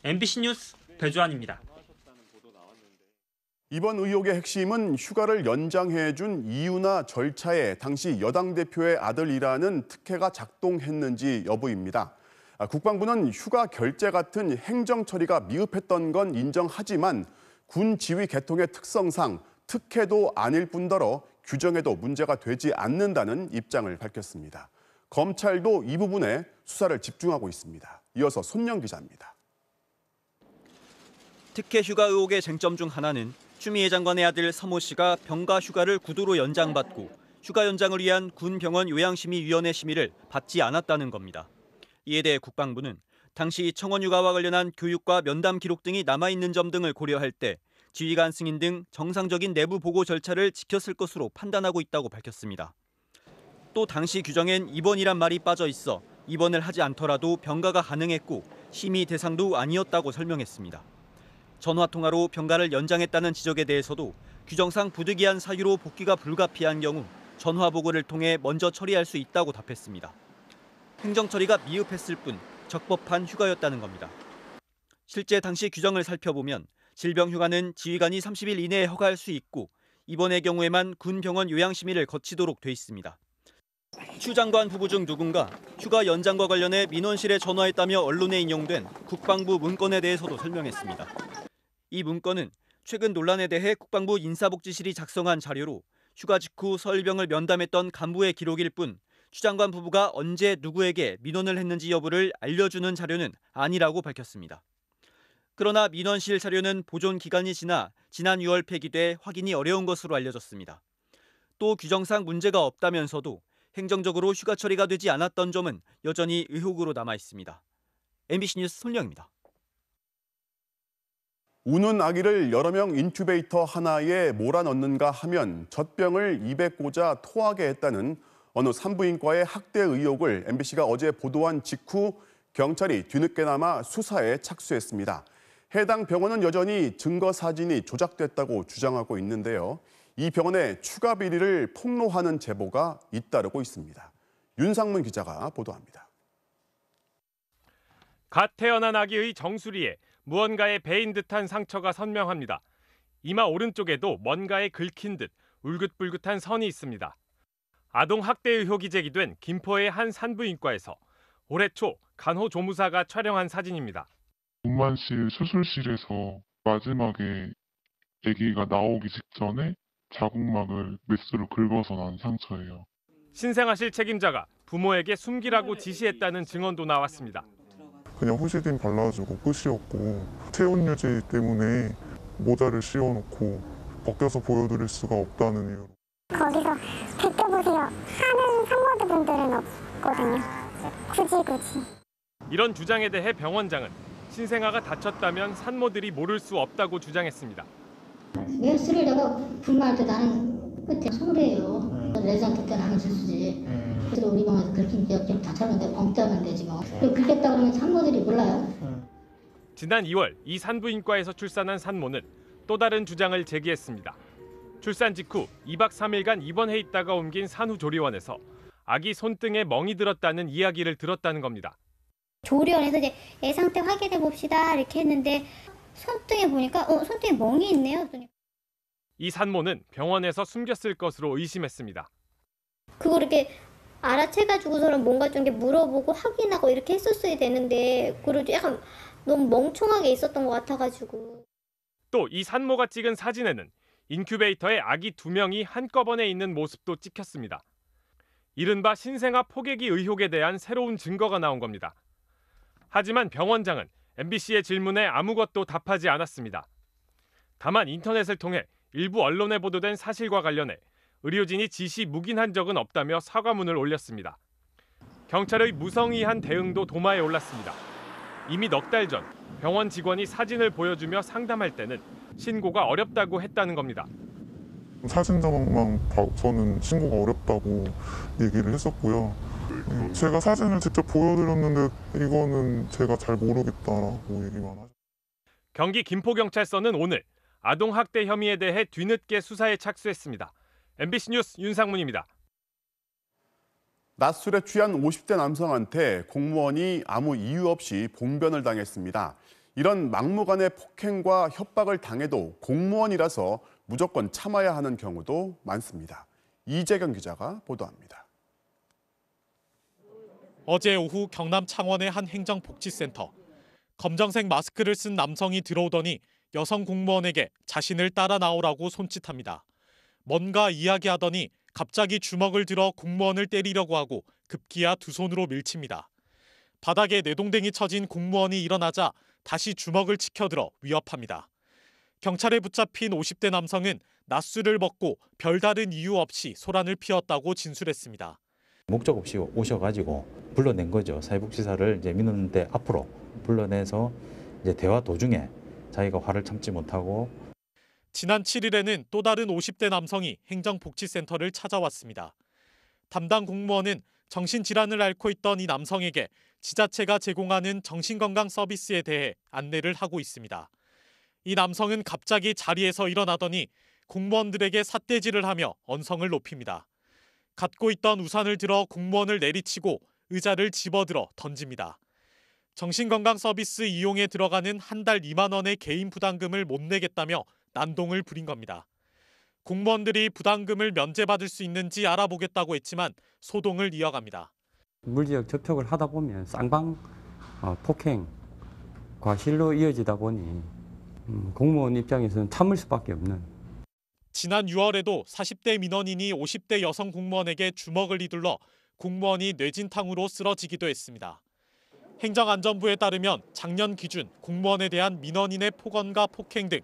MBC 뉴스 배주환입니다. 이번 의혹의 핵심은 휴가를 연장해준 이유나 절차에 당시 여당 대표의 아들이라는 특혜가 작동했는지 여부입니다. 국방부는 휴가 결제 같은 행정 처리가 미흡했던 건 인정하지만 군 지휘 계통의 특성상 특혜도 아닐 뿐더러 규정에도 문제가 되지 않는다는 입장을 밝혔습니다. 검찰도 이 부분에 수사를 집중하고 있습니다. 이어서 손영 기자입니다. 특혜 휴가 의혹의 쟁점 중 하나는 추미애 장관의 아들 서모 씨가 병가 휴가를 구도로 연장받고 휴가 연장을 위한 군병원 요양심의위원회 심의를 받지 않았다는 겁니다. 이에 대해 국방부는 당시 청원 휴가와 관련한 교육과 면담 기록 등이 남아있는 점 등을 고려할 때 지휘관 승인 등 정상적인 내부 보고 절차를 지켰을 것으로 판단하고 있다고 밝혔습니다. 또 당시 규정엔 입원이란 말이 빠져 있어 입원을 하지 않더라도 병가가 가능했고 심의 대상도 아니었다고 설명했습니다. 전화통화로 병가를 연장했다는 지적에 대해서도 규정상 부득이한 사유로 복귀가 불가피한 경우 전화 보고를 통해 먼저 처리할 수 있다고 답했습니다. 행정 처리가 미흡했을 뿐 적법한 휴가였다는 겁니다. 실제 당시 규정을 살펴보면 질병휴가는 지휘관이 30일 이내에 허가할 수 있고 입원의 경우에만 군병원 요양심의를 거치도록 돼 있습니다. 추 장관 부부 중 누군가 휴가 연장과 관련해 민원실에 전화했다며 언론에 인용된 국방부 문건에 대해서도 설명했습니다. 이 문건은 최근 논란에 대해 국방부 인사복지실이 작성한 자료로 휴가 직후 서울병을 면담했던 간부의 기록일 뿐 추 장관 부부가 언제 누구에게 민원을 했는지 여부를 알려주는 자료는 아니라고 밝혔습니다. 그러나 민원실 자료는 보존 기간이 지나 지난 6월 폐기돼 확인이 어려운 것으로 알려졌습니다. 또 규정상 문제가 없다면서도 행정적으로 휴가 처리가 되지 않았던 점은 여전히 의혹으로 남아 있습니다. MBC 뉴스 손령입니다. 우는 아기를 여러 명 인큐베이터 하나에 몰아넣는가 하면 젖병을 입에 꽂아 토하게 했다는 어느 산부인과의 학대 의혹을 MBC가 어제 보도한 직후 경찰이 뒤늦게나마 수사에 착수했습니다. 해당 병원은 여전히 증거 사진이 조작됐다고 주장하고 있는데요. 이 병원의 추가 비리를 폭로하는 제보가 잇따르고 있습니다. 윤상문 기자가 보도합니다. 갓 태어난 아기의 정수리에 무언가에 베인 듯한 상처가 선명합니다. 이마 오른쪽에도 뭔가에 긁힌 듯 울긋불긋한 선이 있습니다. 아동 학대 의혹이 제기된 김포의 한 산부인과에서 올해 초 간호조무사가 촬영한 사진입니다. 분만실 수술실에서 마지막에 아기가 나오기 직전에 자궁막을 메스로 긁어서 난 상처예요. 신생아실 책임자가 부모에게 숨기라고 지시했다는 증언도 나왔습니다. 그냥 후시딘 발라주고 끝이었고 체온 유지 때문에 모자를 씌워놓고 벗겨서 보여드릴 수가 없다는 이유로. 거기서 벗겨보세요 하는 산모분들은 없거든요. 굳이. 이런 주장에 대해 병원장은 신생아가 다쳤다면 산모들이 모를 수 없다고 주장했습니다. 메스를 내가 분만할 때 나는 끝에 서울이에요. 레전트 때는 하면 실수지. 그래서 우리 병원에서 긁힌 기억 좀 다쳤는데 엉따는데 지금. 긁혔다 그러면 산모들이 몰라요. 지난 2월 이 산부인과에서 출산한 산모는 또 다른 주장을 제기했습니다. 출산 직후 2박 3일간 입원해 있다가 옮긴 산후조리원에서 아기 손등에 멍이 들었다는 이야기를 들었다는 겁니다. 조리원에서 이제 애 상태 확인해 봅시다 이렇게 했는데 손등에 보니까 손등에 멍이 있네요. 이 산모는 병원에서 숨겼을 것으로 의심했습니다. 그걸 이렇게 알아채가지고서는 뭔가 좀 이렇게 물어보고 확인하고 이렇게 했었어야 되는데 그걸 약간 너무 멍청하게 있었던 것 같아가지고. 또 이 산모가 찍은 사진에는 인큐베이터에 아기 2명이 한꺼번에 있는 모습도 찍혔습니다. 이른바 신생아 포개기 의혹에 대한 새로운 증거가 나온 겁니다. 하지만 병원장은 MBC의 질문에 아무것도 답하지 않았습니다. 다만 인터넷을 통해 일부 언론에 보도된 사실과 관련해 의료진이 지시 묵인한 적은 없다며 사과문을 올렸습니다. 경찰의 무성의한 대응도 도마에 올랐습니다. 이미 넉 달 전 병원 직원이 사진을 보여주며 상담할 때는 신고가 어렵다고 했다는 겁니다. 사진자만 봐서는 신고가 어렵다고 얘기를 했었고요. 제가 사진을 직접 보여드렸는데 이거는 제가 잘 모르겠다라고 얘기만 하죠. 경기 김포경찰서는 오늘 아동학대 혐의에 대해 뒤늦게 수사에 착수했습니다. MBC 뉴스 윤상문입니다. 낮술에 취한 50대 남성한테 공무원이 아무 이유 없이 봉변을 당했습니다. 이런 막무가내 폭행과 협박을 당해도 공무원이라서 무조건 참아야 하는 경우도 많습니다. 이재경 기자가 보도합니다. 어제 오후 경남 창원의 한 행정복지센터. 검정색 마스크를 쓴 남성이 들어오더니 여성 공무원에게 자신을 따라 나오라고 손짓합니다. 뭔가 이야기하더니 갑자기 주먹을 들어 공무원을 때리려고 하고 급기야 두 손으로 밀칩니다. 바닥에 내동댕이 쳐진 공무원이 일어나자 다시 주먹을 치켜들어 위협합니다. 경찰에 붙잡힌 50대 남성은 낮술을 먹고 별다른 이유 없이 소란을 피웠다고 진술했습니다. 목적 없이 오셔가지고 불러낸 거죠. 사회복지사를 이제 민원대 앞으로 불러내서 이제 대화 도중에 자기가 화를 참지 못하고. 지난 7일에는 또 다른 50대 남성이 행정복지센터를 찾아왔습니다. 담당 공무원은 정신질환을 앓고 있던 이 남성에게 지자체가 제공하는 정신건강 서비스에 대해 안내를 하고 있습니다. 이 남성은 갑자기 자리에서 일어나더니 공무원들에게 삿대질을 하며 언성을 높입니다. 갖고 있던 우산을 들어 공무원을 내리치고 의자를 집어들어 던집니다. 정신건강 서비스 이용에 들어가는 한 달 2만 원의 개인 부담금을 못 내겠다며 난동을 부린 겁니다. 공무원들이 부담금을 면제받을 수 있는지 알아보겠다고 했지만 소동을 이어갑니다. 물리적 접촉을 하다 보면 쌍방 폭행, 과실로 이어지다 보니 공무원 입장에서는 참을 수밖에 없는. 지난 6월에도 40대 민원인이 50대 여성 공무원에게 주먹을 휘둘러 공무원이 뇌진탕으로 쓰러지기도 했습니다. 행정안전부에 따르면 작년 기준 공무원에 대한 민원인의 폭언과 폭행 등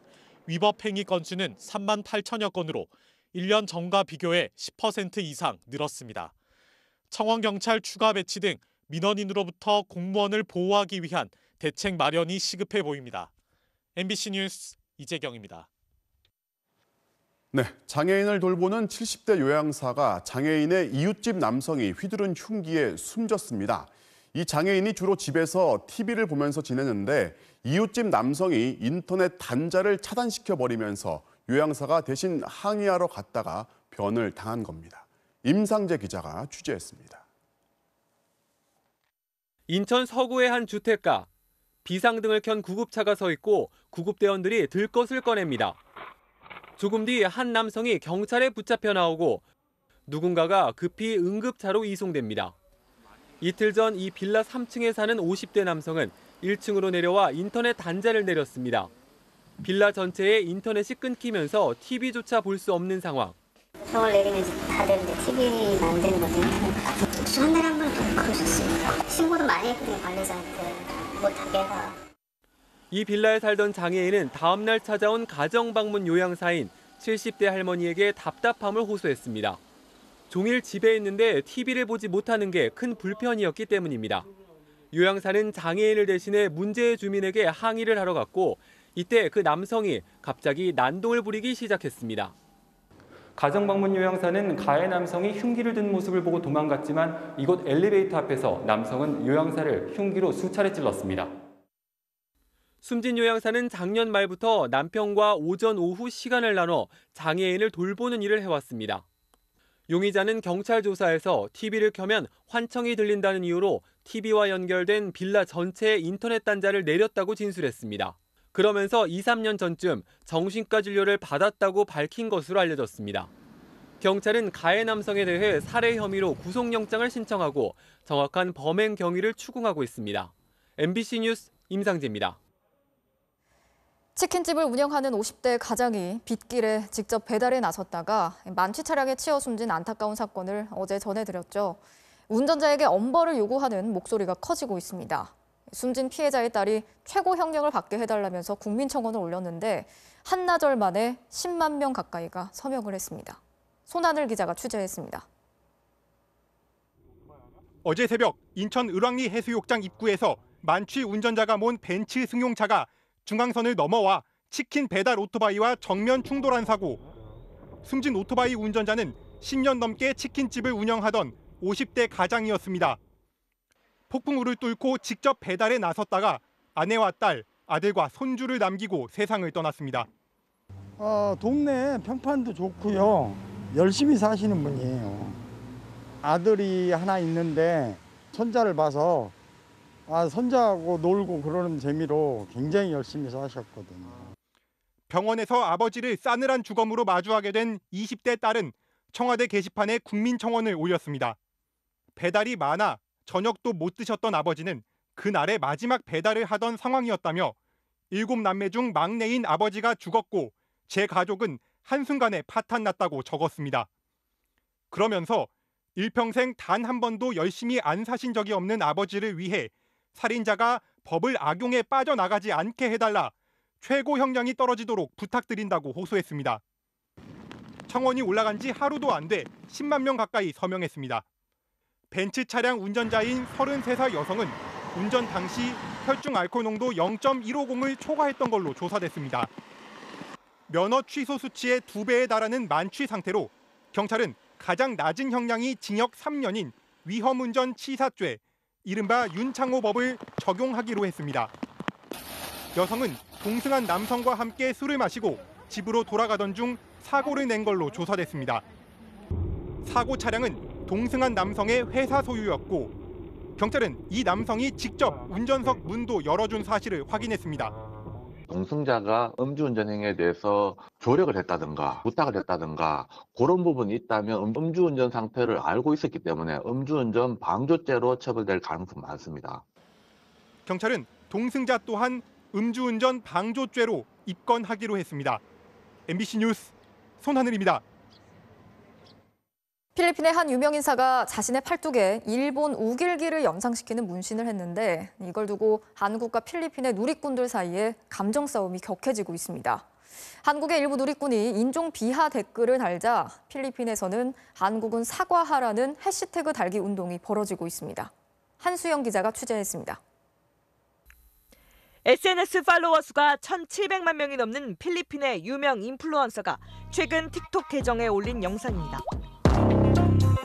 위법 행위 건수는 3만 8천여 건으로 1년 전과 비교해 10% 이상 늘었습니다. 청원경찰 추가 배치 등 민원인으로부터 공무원을 보호하기 위한 대책 마련이 시급해 보입니다. MBC 뉴스 이재경입니다. 네, 장애인을 돌보는 70대 요양사가 장애인의 이웃집 남성이 휘두른 흉기에 숨졌습니다. 이 장애인이 주로 집에서 TV를 보면서 지내는데 이웃집 남성이 인터넷 단자를 차단시켜버리면서 요양사가 대신 항의하러 갔다가 변을 당한 겁니다. 임상재 기자가 취재했습니다. 인천 서구의 한 주택가. 비상등을 켠 구급차가 서 있고 구급대원들이 들것을 꺼냅니다. 조금 뒤 한 남성이 경찰에 붙잡혀 나오고 누군가가 급히 응급차로 이송됩니다. 이틀 전 이 빌라 3층에 사는 50대 남성은 1층으로 내려와 인터넷 단자를 내렸습니다. 빌라 전체에 인터넷이 끊기면서 TV조차 볼 수 없는 상황. 병을 내리면 다 되는데 TV가 안 되는 거죠. 한 달에 한 번 그러셨어요. 신고도 많이 했거든요, 관리자한테. 못하게 해라. 이 빌라에 살던 장애인은 다음 날 찾아온 가정방문 요양사인 70대 할머니에게 답답함을 호소했습니다. 종일 집에 있는데 TV를 보지 못하는 게 큰 불편이었기 때문입니다. 요양사는 장애인을 대신해 문제의 주민에게 항의를 하러 갔고 이때 그 남성이 갑자기 난동을 부리기 시작했습니다. 가정방문 요양사는 가해 남성이 흉기를 든 모습을 보고 도망갔지만 이곳 엘리베이터 앞에서 남성은 요양사를 흉기로 수차례 찔렀습니다. 숨진 요양사는 작년 말부터 남편과 오전 오후 시간을 나눠 장애인을 돌보는 일을 해왔습니다. 용의자는 경찰 조사에서 TV를 켜면 환청이 들린다는 이유로 TV와 연결된 빌라 전체의 인터넷 단자를 내렸다고 진술했습니다. 그러면서 2, 3년 전쯤 정신과 진료를 받았다고 밝힌 것으로 알려졌습니다. 경찰은 가해 남성에 대해 살해 혐의로 구속영장을 신청하고 정확한 범행 경위를 추궁하고 있습니다. MBC 뉴스 임상재입니다. 치킨집을 운영하는 50대 가장이 빗길에 직접 배달에 나섰다가 만취 차량에 치여 숨진 안타까운 사건을 어제 전해드렸죠. 운전자에게 엄벌을 요구하는 목소리가 커지고 있습니다. 숨진 피해자의 딸이 최고 형량을 받게 해달라면서 국민청원을 올렸는데 한나절 만에 10만 명 가까이가 서명을 했습니다. 손하늘 기자가 취재했습니다. 어제 새벽 인천 을왕리 해수욕장 입구에서 만취 운전자가 몬 벤츠 승용차가 중앙선을 넘어와 치킨 배달 오토바이와 정면 충돌한 사고. 숨진 오토바이 운전자는 10년 넘게 치킨집을 운영하던 50대 가장이었습니다. 폭풍우를 뚫고 직접 배달에 나섰다가 아내와 딸, 아들과 손주를 남기고 세상을 떠났습니다. 동네 평판도 좋고요. 열심히 사시는 분이에요. 아들이 하나 있는데 손자를 봐서 손자하고 놀고 그러는 재미로 굉장히 열심히 사셨거든요. 병원에서 아버지를 싸늘한 주검으로 마주하게 된 20대 딸은 청와대 게시판에 국민청원을 올렸습니다. 배달이 많아 저녁도 못 드셨던 아버지는 그날의 마지막 배달을 하던 상황이었다며 7남매 중 막내인 아버지가 죽었고 제 가족은 한순간에 파탄났다고 적었습니다. 그러면서 일평생 단 한 번도 열심히 안 사신 적이 없는 아버지를 위해 살인자가 법을 악용해 빠져나가지 않게 해달라 최고 형량이 떨어지도록 부탁드린다고 호소했습니다. 청원이 올라간 지 하루도 안 돼 10만 명 가까이 서명했습니다. 벤츠 차량 운전자인 33살 여성은 운전 당시 혈중 알코올 농도 0.150을 초과했던 걸로 조사됐습니다. 면허 취소 수치의 2배에 달하는 만취 상태로 경찰은 가장 낮은 형량이 징역 3년인 위험운전 치사죄, 이른바 윤창호법을 적용하기로 했습니다. 여성은 동승한 남성과 함께 술을 마시고 집으로 돌아가던 중 사고를 낸 걸로 조사됐습니다. 사고 차량은 동승한 남성의 회사 소유였고 경찰은 이 남성이 직접 운전석 문도 열어준 사실을 확인했습니다. 동승자가 음주운전 행위에 대해서 조력을 했다든가 부탁을 했다든가 그런 부분이 있다면 음주운전 상태를 알고 있었기 때문에 음주운전 방조죄로 처벌될 가능성이 많습니다. 경찰은 동승자 또한 음주운전 방조죄로 입건하기로 했습니다. MBC 뉴스 손하늘입니다. 필리핀의 한 유명 인사가 자신의 팔뚝에 일본 우길기를 연상시키는 문신을 했는데 이걸 두고 한국과 필리핀의 누리꾼들 사이에 감정 싸움이 격해지고 있습니다. 한국의 일부 누리꾼이 인종 비하 댓글을 달자 필리핀에서는 한국은 사과하라는 해시태그 달기 운동이 벌어지고 있습니다. 한수영 기자가 취재했습니다. SNS 팔로워 수가 1,700만 명이 넘는 필리핀의 유명 인플루언서가 최근 틱톡 계정에 올린 영상입니다.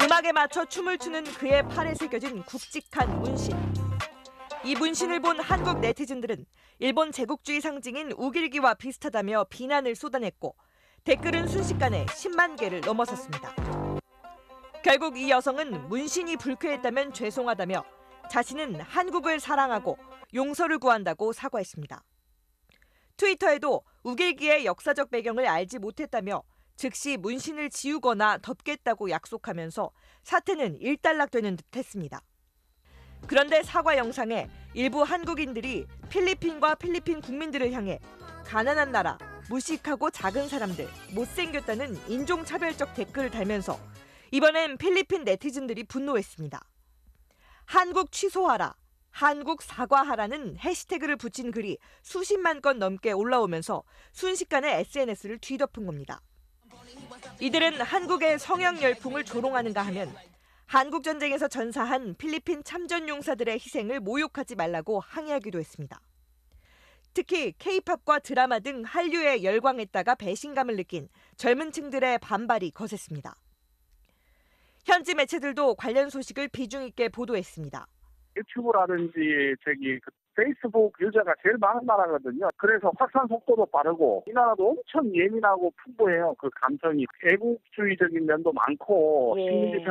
음악에 맞춰 춤을 추는 그의 팔에 새겨진 굵직한 문신. 이 문신을 본 한국 네티즌들은 일본 제국주의 상징인 우길기와 비슷하다며 비난을 쏟아냈고 댓글은 순식간에 10만 개를 넘어섰습니다. 결국 이 여성은 문신이 불쾌했다면 죄송하다며 자신은 한국을 사랑하고 용서를 구한다고 사과했습니다. 트위터에도 우길기의 역사적 배경을 알지 못했다며 즉시 문신을 지우거나 덮겠다고 약속하면서 사태는 일단락되는 듯 했습니다. 그런데 사과 영상에 일부 한국인들이 필리핀과 필리핀 국민들을 향해 가난한 나라, 무식하고 작은 사람들, 못생겼다는 인종차별적 댓글을 달면서 이번엔 필리핀 네티즌들이 분노했습니다. 한국 취소하라, 한국 사과하라는 해시태그를 붙인 글이 수십만 건 넘게 올라오면서 순식간에 SNS를 뒤덮은 겁니다. 이들은 한국의 성형 열풍을 조롱하는가 하면 한국 전쟁에서 전사한 필리핀 참전 용사들의 희생을 모욕하지 말라고 항의하기도 했습니다. 특히 K-팝과 드라마 등 한류에 열광했다가 배신감을 느낀 젊은 층들의 반발이 거셌습니다. 현지 매체들도 관련 소식을 비중 있게 보도했습니다. 유튜브라든지 페이스북 유저가 제일 많은 나라거든요. 그래서 확산 속도도 빠르고 이 나라도 엄청 예민하고 풍부해요. 그 감성이 애국주의적인 면도 많고 식민지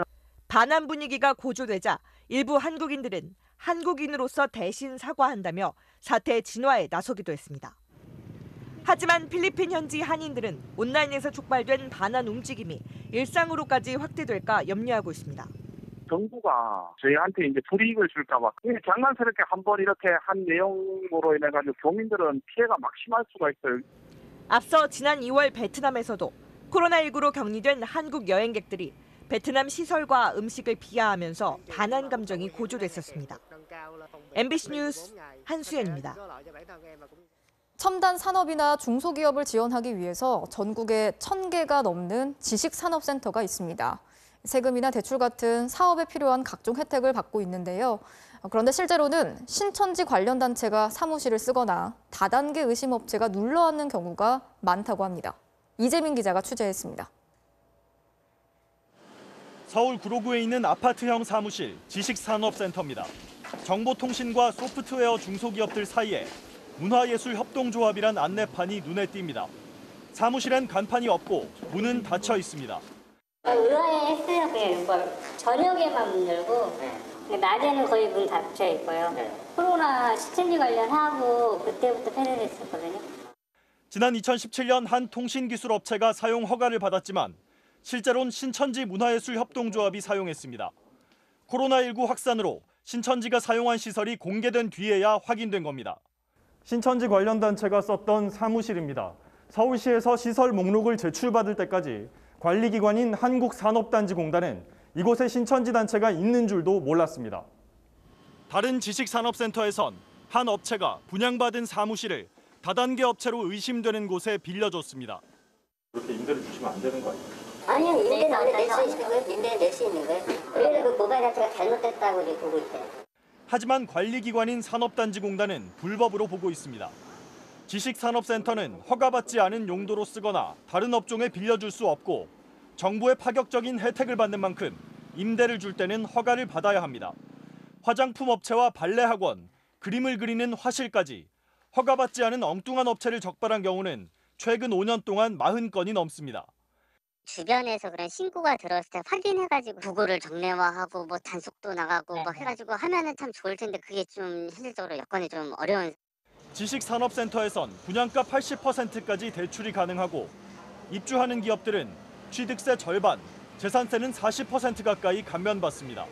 반한 분위기가 고조되자 일부 한국인들은 한국인으로서 대신 사과한다며 사태 진화에 나서기도 했습니다. 하지만 필리핀 현지 한인들은 온라인에서 촉발된 반환 움직임이 일상으로까지 확대될까 염려하고 있습니다. 정부가 저희한테 이제 불이익을 줄까봐 장난스럽게 한번 이렇게 한 내용으로 인해 가지고 교민들은 피해가 막심할 수가 있어요. 앞서 지난 2월 베트남에서도 코로나19로 격리된 한국 여행객들이 베트남 시설과 음식을 비하하면서 반한 감정이 고조됐었습니다. MBC 뉴스 한수연입니다. 첨단 산업이나 중소기업을 지원하기 위해서 전국에 1,000개가 넘는 지식산업센터가 있습니다. 세금이나 대출 같은 사업에 필요한 각종 혜택을 받고 있는데요. 그런데 실제로는 신천지 관련 단체가 사무실을 쓰거나 다단계 의심업체가 눌러앉는 경우가 많다고 합니다. 이재민 기자가 취재했습니다. 서울 구로구에 있는 아파트형 사무실 지식산업센터입니다. 정보통신과 소프트웨어 중소기업들 사이에 문화예술협동조합이란 안내판이 눈에 띕니다. 사무실엔 간판이 없고 문은 닫혀 있습니다. 의아해 했어요. 저녁에만 문 열고 낮에는 거의 문 닫혀 있고요. 코로나 신천지 관련하고 그때부터 폐쇄됐었거든요. 지난 2017년 한 통신기술업체가 사용 허가를 받았지만 실제로는 신천지 문화예술협동조합이 사용했습니다. 코로나19 확산으로 신천지가 사용한 시설이 공개된 뒤에야 확인된 겁니다. 신천지 관련 단체가 썼던 사무실입니다. 서울시에서 시설 목록을 제출받을 때까지 관리기관인 한국산업단지공단은 이곳에 신천지 단체가 있는 줄도 몰랐습니다. 다른 지식산업센터에선 한 업체가 분양받은 사무실을 다단계 업체로 의심되는 곳에 빌려줬습니다. 그렇게 임대를 주시면 안 되는 거 아니에요? 아니요, 임대는 안 낼 수 있는 거예요. 임대는 낼 수 있는 거예요. 그래서 그 모바일 단체가 잘못됐다고 이제 보고 있어요. 하지만 관리기관인 산업단지공단은 불법으로 보고 있습니다. 지식산업센터는 허가받지 않은 용도로 쓰거나 다른 업종에 빌려줄 수 없고 정부의 파격적인 혜택을 받는 만큼 임대를 줄 때는 허가를 받아야 합니다. 화장품 업체와 발레학원, 그림을 그리는 화실까지 허가받지 않은 엉뚱한 업체를 적발한 경우는 최근 5년 동안 40건이 넘습니다. 주변에서 그런 신고가 들어왔을 때 확인해가지고 부고를 정례화하고 뭐 단속도 나가고 뭐 해가지고 하면은 참 좋을 텐데 그게 좀 현실적으로 여건이 좀 어려운. 지식산업센터에선 분양가 80%까지 대출이 가능하고 입주하는 기업들은 취득세 절반, 재산세는 40% 가까이 감면받습니다.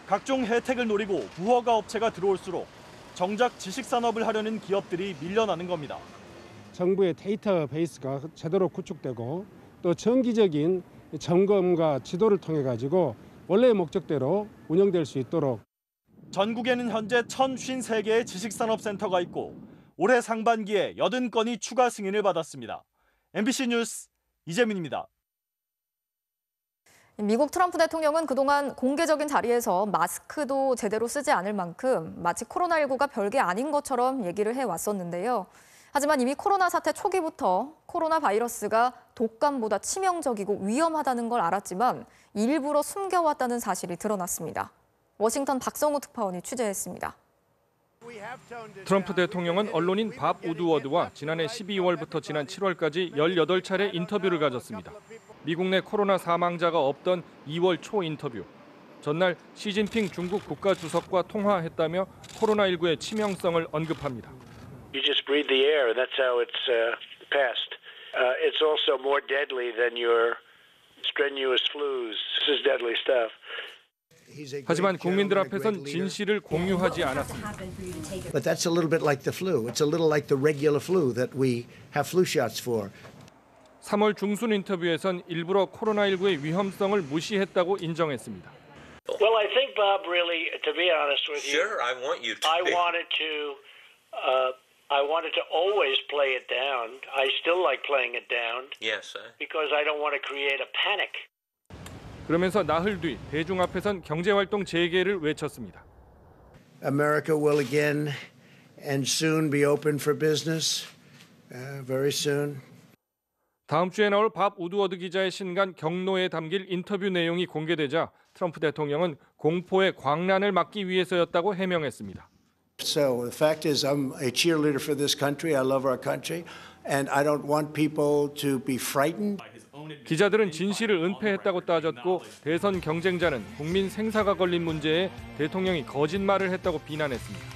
각종 혜택을 노리고 부허가 업체가 들어올수록 정작 지식산업을 하려는 기업들이 밀려나는 겁니다. 정부의 데이터베이스가 제대로 구축되고 또 정기적인 점검과 지도를 통해 가지고 원래의 목적대로 운영될 수 있도록. 전국에는 현재 1,053개의 지식산업센터가 있고 올해 상반기에 80건이 추가 승인을 받았습니다. MBC 뉴스 이재민입니다. 미국 트럼프 대통령은 그동안 공개적인 자리에서 마스크도 제대로 쓰지 않을 만큼 마치 코로나19가 별게 아닌 것처럼 얘기를 해왔었는데요. 하지만 이미 코로나 사태 초기부터 코로나 바이러스가 독감보다 치명적이고 위험하다는 걸 알았지만 일부러 숨겨왔다는 사실이 드러났습니다. 워싱턴 박성우 특파원이 취재했습니다. 트럼프 대통령은 언론인 밥 우드워드와 지난해 12월부터 지난 7월까지 18차례 인터뷰를 가졌습니다. 미국 내 코로나 사망자가 없던 2월 초 인터뷰. 전날 시진핑 중국 국가주석과 통화했다며 코로나19의 치명성을 언급합니다. You just breathe the air, and that's how it's passed. It's also more deadly than your strenuous flus. This is deadly stuff. 하지만 국민들 앞에선 진실을 공유하지 않았습니다. But that's a little bit like the flu. It's a little like the regular flu that we have flu shots for. 3월 중순 인터뷰에선 일부러 코로나19의 위험성을 무시했다고 인정했습니다. Well, I think, Bob, really, to be honest with you, Sure, I want you to. I wanted to always play it down. I still like playing it down. Yes, sir. Because I don't want to create a panic. 그러면서 나흘 뒤 대중 앞에선 경제활동 재개를 외쳤습니다. America will again and soon be open for business. Very soon. 다음 주에 나올 밥 우드워드 기자의 신간 경로에 담길 인터뷰 내용이 공개되자 트럼프 대통령은 공포의 광란을 막기 위해서였다고 해명했습니다. So the fact is I'm a cheerleader for this country. I love our country and I don't want people to be frightened. 기자들은 진실을 은폐했다고 따졌고 대선 경쟁자는 국민 생사가 걸린 문제에 대통령이 거짓말을 했다고 비난했습니다.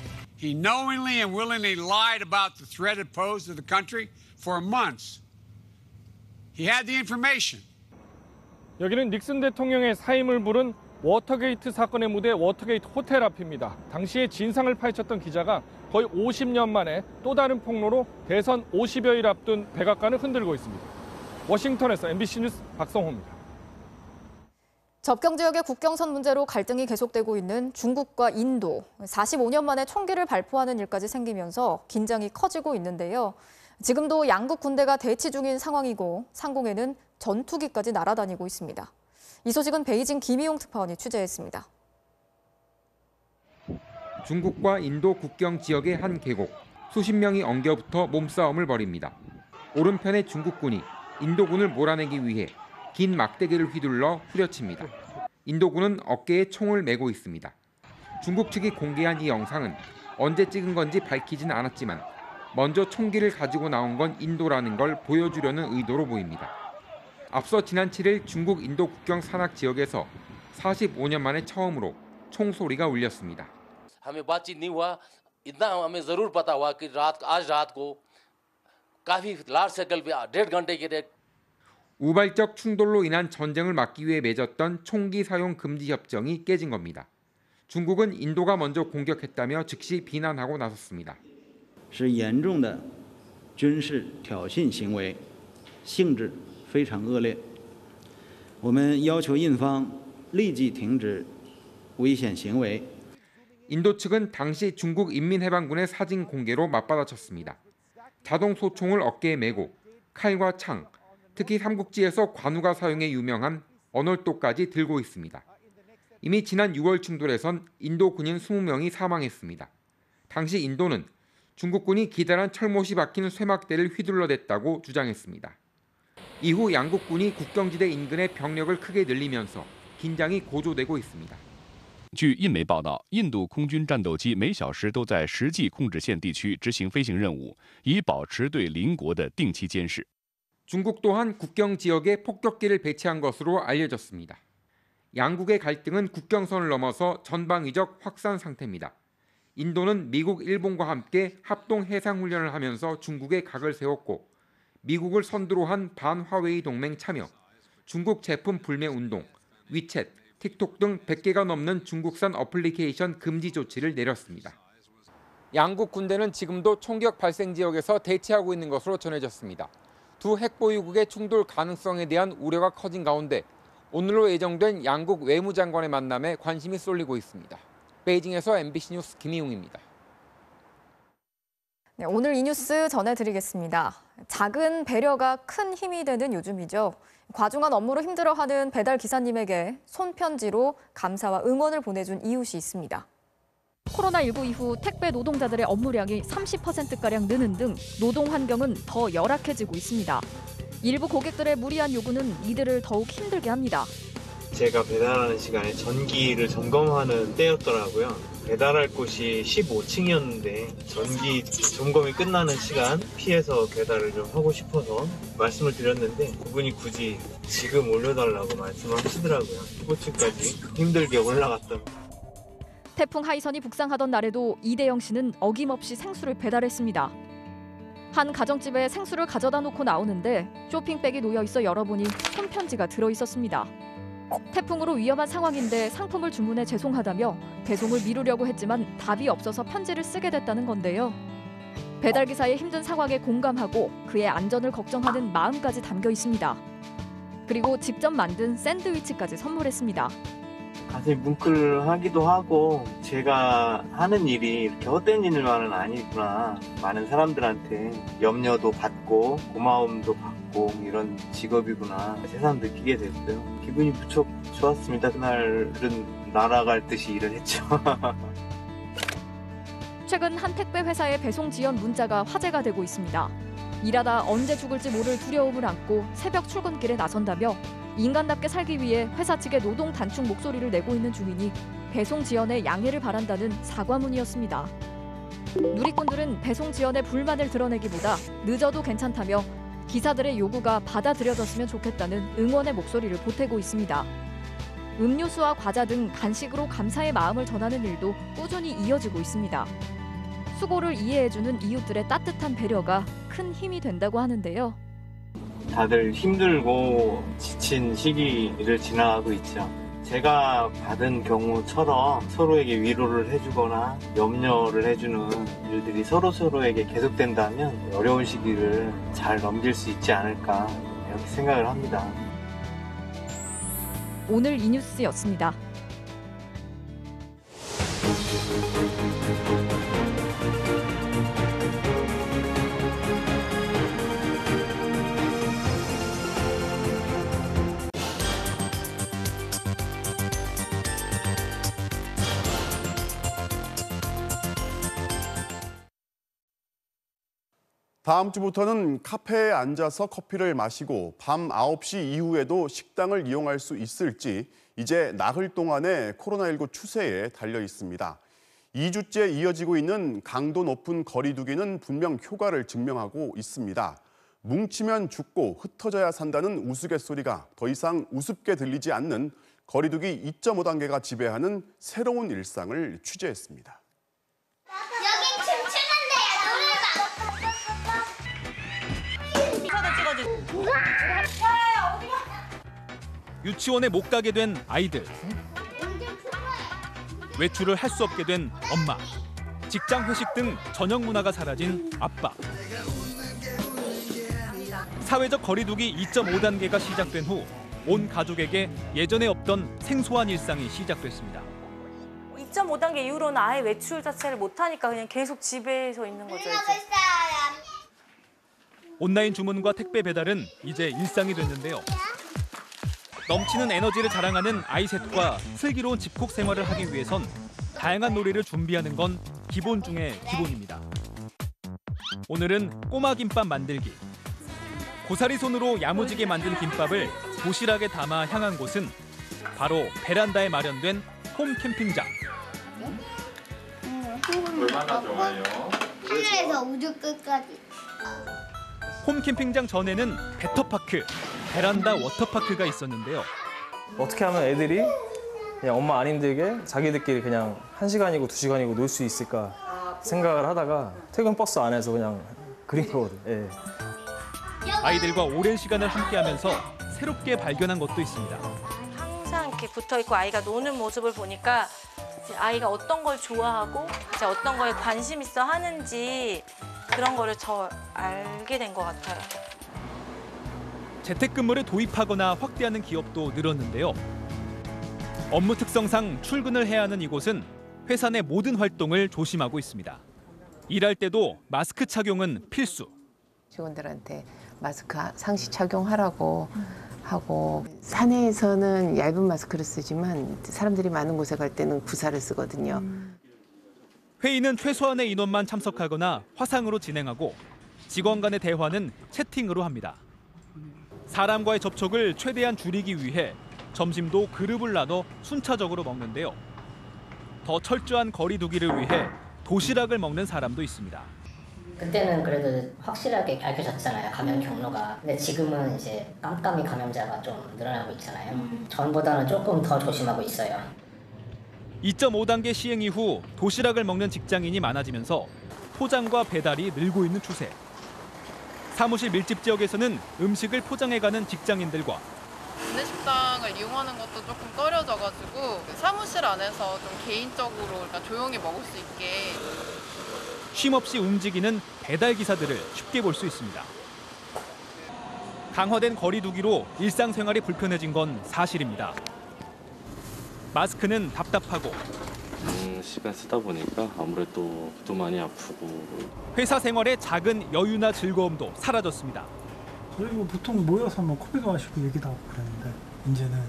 He knowingly and willingly lied about the threat it posed to the country for months. He had the information. 여기는 닉슨 대통령의 사임을 부른 워터게이트 사건의 무대 워터게이트 호텔 앞입니다. 당시에 진상을 파헤쳤던 기자가 거의 50년 만에 또 다른 폭로로 대선 50여일 앞둔 백악관을 흔들고 있습니다. 워싱턴에서 MBC 뉴스 박성호입니다. 접경 지역의 국경선 문제로 갈등이 계속되고 있는 중국과 인도. 45년 만에 총기를 발포하는 일까지 생기면서 긴장이 커지고 있는데요. 지금도 양국 군대가 대치 중인 상황이고 상공에는 전투기까지 날아다니고 있습니다. 이 소식은 베이징 김희용 특파원이 취재했습니다. 중국과 인도 국경 지역의 한 계곡. 수십 명이 엉겨붙어 몸싸움을 벌입니다. 오른편의 중국군이 인도군을 몰아내기 위해 긴 막대기를 휘둘러 후려칩니다. 인도군은 어깨에 총을 메고 있습니다. 중국 측이 공개한 이 영상은 언제 찍은 건지 밝히진 않았지만 먼저 총기를 가지고 나온 건 인도라는 걸 보여주려는 의도로 보입니다. 앞서 지난 7일 중국 인도 국경 산악 지역에서 45년 만에 처음으로 총소리가 울렸습니다. हमें बातचीत नहीं हुआ इतना हमें जरूर पता हुआ कि आज रात को काफी लार्ज सर्कल पे 1.5 घंटे के लिए 우발적 충돌로 인한 전쟁을 막기 위해 맺었던 총기 사용 금지 협정이 깨진 겁니다. 중국은 인도가 먼저 공격했다며 즉시 비난하고 나섰습니다. 是严重的军事挑衅行为，性质非常恶劣。我们要求印方立即停止危险行为。 인도 측은 당시 중국 인민해방군의 사진 공개로 맞받아쳤습니다. 자동 소총을 어깨에 메고 칼과 창, 특히 삼국지에서 관우가 사용해 유명한 언월도까지 들고 있습니다. 이미 지난 6월 충돌에선 인도 군인 20명이 사망했습니다. 당시 인도는 중국군이 기다란 철못이 박힌 쇠막대를 휘둘러댔다고 주장했습니다. 이후 양국군이 국경지대 인근의 병력을 크게 늘리면서 긴장이 고조되고 있습니다. 据印媒报道，印度空军战斗机每小时都在实际控制线地区执行飞行任务，以保持对邻国的定期监视。 중국 또한 국경 지역에 폭격기를 배치한 것으로 알려졌습니다. 양국의 갈등은 국경선을 넘어서 전방위적 확산 상태입니다. 인도는 미국, 일본과 함께 합동 해상훈련을 하면서 중국에 각을 세웠고 미국을 선두로 한 반화웨이 동맹 참여, 중국 제품 불매 운동, 위챗, 틱톡 등 100개가 넘는 중국산 어플리케이션 금지 조치를 내렸습니다. 양국 군대는 지금도 총격 발생 지역에서 대치하고 있는 것으로 전해졌습니다. 두 핵보유국의 충돌 가능성에 대한 우려가 커진 가운데 오늘로 예정된 양국 외무장관의 만남에 관심이 쏠리고 있습니다. 베이징에서 MBC 뉴스 김희웅입니다. 네, 오늘 이 뉴스 전해드리겠습니다. 작은 배려가 큰 힘이 되는 요즘이죠. 과중한 업무로 힘들어하는 배달 기사님에게 손편지로 감사와 응원을 보내준 이웃이 있습니다. 코로나19 이후 택배 노동자들의 업무량이 30%가량 느는 등 노동 환경은 더 열악해지고 있습니다. 일부 고객들의 무리한 요구는 이들을 더욱 힘들게 합니다. 제가 배달하는 시간에 전기를 점검하는 때였더라고요. 배달할 곳이 15층이었는데 전기 점검이 끝나는 시간 피해서 배달을 좀 하고 싶어서 말씀을 드렸는데 그분이 굳이 지금 올려달라고 말씀을 하시더라고요. 15층까지 힘들게 올라갔던. 태풍 하이선이 북상하던 날에도 이대영 씨는 어김없이 생수를 배달했습니다. 한 가정집에 생수를 가져다 놓고 나오는데 쇼핑백이 놓여 있어 열어보니 손편지가 들어있었습니다. 태풍으로 위험한 상황인데 상품을 주문해 죄송하다며 배송을 미루려고 했지만 답이 없어서 편지를 쓰게 됐다는 건데요. 배달기사의 힘든 상황에 공감하고 그의 안전을 걱정하는 마음까지 담겨 있습니다. 그리고 직접 만든 샌드위치까지 선물했습니다. 가슴이 뭉클하기도 하고 제가 하는 일이 이렇게 헛된 일만은 아니구나. 많은 사람들한테 염려도 받고 고마움도 받고 이런 직업이구나. 새삼 느끼게 됐어요. 기분이 무척 좋았습니다. 그날은 날아갈 듯이 일을 했죠. 최근 한 택배 회사의 배송 지연 문자가 화제가 되고 있습니다. 일하다 언제 죽을지 모를 두려움을 안고 새벽 출근길에 나선다며 인간답게 살기 위해 회사 측에 노동 단축 목소리를 내고 있는 중이니 배송 지연에 양해를 바란다는 사과문이었습니다. 누리꾼들은 배송 지연에 불만을 드러내기보다 늦어도 괜찮다며 기사들의 요구가 받아들여졌으면 좋겠다는 응원의 목소리를 보태고 있습니다. 음료수와 과자 등 간식으로 감사의 마음을 전하는 일도 꾸준히 이어지고 있습니다. 수고를 이해해주는 이웃들의 따뜻한 배려가 큰 힘이 된다고 하는데요. 다들 힘들고 지친 시기를 지나가고 있죠. 제가 받은 경우처럼 서로에게 위로를 해주거나 염려를 해주는 일들이 서로에게 계속된다면 어려운 시기를 잘 넘길 수 있지 않을까 이렇게 생각을 합니다. 오늘 이 뉴스였습니다. 다음 주부터는 카페에 앉아서 커피를 마시고 밤 9시 이후에도 식당을 이용할 수 있을지 이제 나흘 동안의 코로나19 추세에 달려 있습니다. 2주째 이어지고 있는 강도 높은 거리 두기는 분명 효과를 증명하고 있습니다. 뭉치면 죽고 흩어져야 산다는 우스갯소리가 더 이상 우습게 들리지 않는 거리 두기 2.5단계가 지배하는 새로운 일상을 취재했습니다. 여기 춤추는 데야. 유치원에 못 가게 된 아이들, 외출을 할 수 없게 된 엄마, 직장 회식 등 저녁 문화가 사라진 아빠. 사회적 거리두기 2.5단계가 시작된 후 온 가족에게 예전에 없던 생소한 일상이 시작됐습니다. 2.5단계 이후로는 아예 외출 자체를 못하니까 그냥 계속 집에서 있는 거죠. 이제. 온라인 주문과 택배 배달은 이제 일상이 됐는데요. 넘치는 에너지를 자랑하는 아이셋과 슬기로운 집콕 생활을 하기 위해선 다양한 놀이를 준비하는 건 기본 중에 기본입니다. 오늘은 꼬마 김밥 만들기. 고사리 손으로 야무지게 만든 김밥을 도시락에 담아 향한 곳은 바로 베란다에 마련된 홈 캠핑장. 얼마나 좋아요? 하늘에서 우주 끝까지. 홈 캠핑장 전에는 배터파크, 베란다 워터파크가 있었는데요. 어떻게 하면 애들이 그냥 엄마 안 힘들게 자기들끼리 그냥 1시간이고 2시간이고 놀 수 있을까 생각을 하다가 퇴근 버스 안에서 그냥 그린 거거든요. 예. 아이들과 오랜 시간을 함께하면서 새롭게 발견한 것도 있습니다. 항상 이렇게 붙어 있고 아이가 노는 모습을 보니까 이제 아이가 어떤 걸 좋아하고 이제 어떤 거에 관심 있어 하는지 그런 거를 더 알게 된 것 같아요. 재택근무를 도입하거나 확대하는 기업도 늘었는데요. 업무 특성상 출근을 해야 하는 이곳은 회사 내 모든 활동을 조심하고 있습니다. 일할 때도 마스크 착용은 필수. 직원들한테 마스크 상시 착용하라고 하고 사내에서는 얇은 마스크를 쓰지만 사람들이 많은 곳에 갈 때는 구사를 쓰거든요. 회의는 최소한의 인원만 참석하거나 화상으로 진행하고 직원 간의 대화는 채팅으로 합니다. 사람과의 접촉을 최대한 줄이기 위해 점심도 그룹을 나눠 순차적으로 먹는데요. 더 철저한 거리 두기를 위해 도시락을 먹는 사람도 있습니다. 그때는 그래도 확실하게 밝혀졌잖아요, 감염 경로가. 근데 지금은 이제 깜깜이 감염자가 좀 늘어나고 있잖아요. 전보다는 조금 더 조심하고 있어요. 2.5단계 시행 이후 도시락을 먹는 직장인이 많아지면서 포장과 배달이 늘고 있는 추세. 사무실 밀집 지역에서는 음식을 포장해가는 직장인들과 구내식당을 이용하는 것도 조금 꺼려져가지고 사무실 안에서 좀 개인적으로 그러니까 조용히 먹을 수 있게 쉼없이 움직이는 배달 기사들을 쉽게 볼 수 있습니다. 강화된 거리 두기로 일상생활이 불편해진 건 사실입니다. 마스크는 답답하고 시간 쓰다 보니까 아무래도 또 많이 아프고 회사 생활의 작은 여유나 즐거움도 사라졌습니다. 저희 뭐 보통 모여서 뭐 커피도 마시고 얘기도 하고 그랬는데 이제는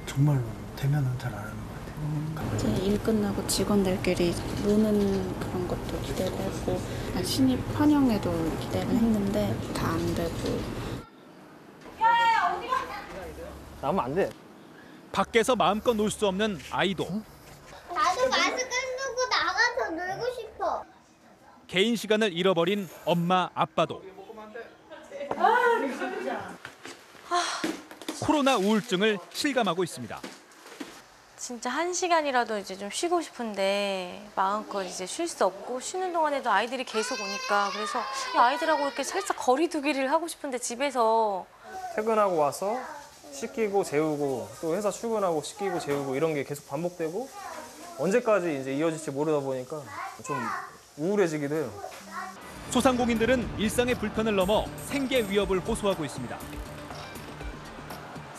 정말로 대면은 잘 안 하는 것 같아요. 이제 일 끝나고 직원들끼리 노는 그런 것도 기대를 했고 신입 환영회도 기대를 했는데 다 안 되고. 나오면 안 돼. 밖에서 마음껏 놀 수 없는 아이도 나도 마스크 쓰고 나가서 놀고 싶어. 개인 시간을 잃어버린 엄마, 아빠도 코로나 우울증을 실감하고 있습니다. 진짜 1시간이라도 이제 좀 쉬고 싶은데 마음껏 이제 쉴 수 없고 쉬는 동안에도 아이들이 계속 오니까 그래서 아이들하고 이렇게 살짝 거리두기를 하고 싶은데 집에서 퇴근하고 와서 씻기고 재우고 또 회사 출근하고 씻기고 재우고 이런 게 계속 반복되고 언제까지 이제 이어질지 모르다 보니까 좀 우울해지기도 해요. 소상공인들은 일상의 불편을 넘어 생계 위협을 호소하고 있습니다.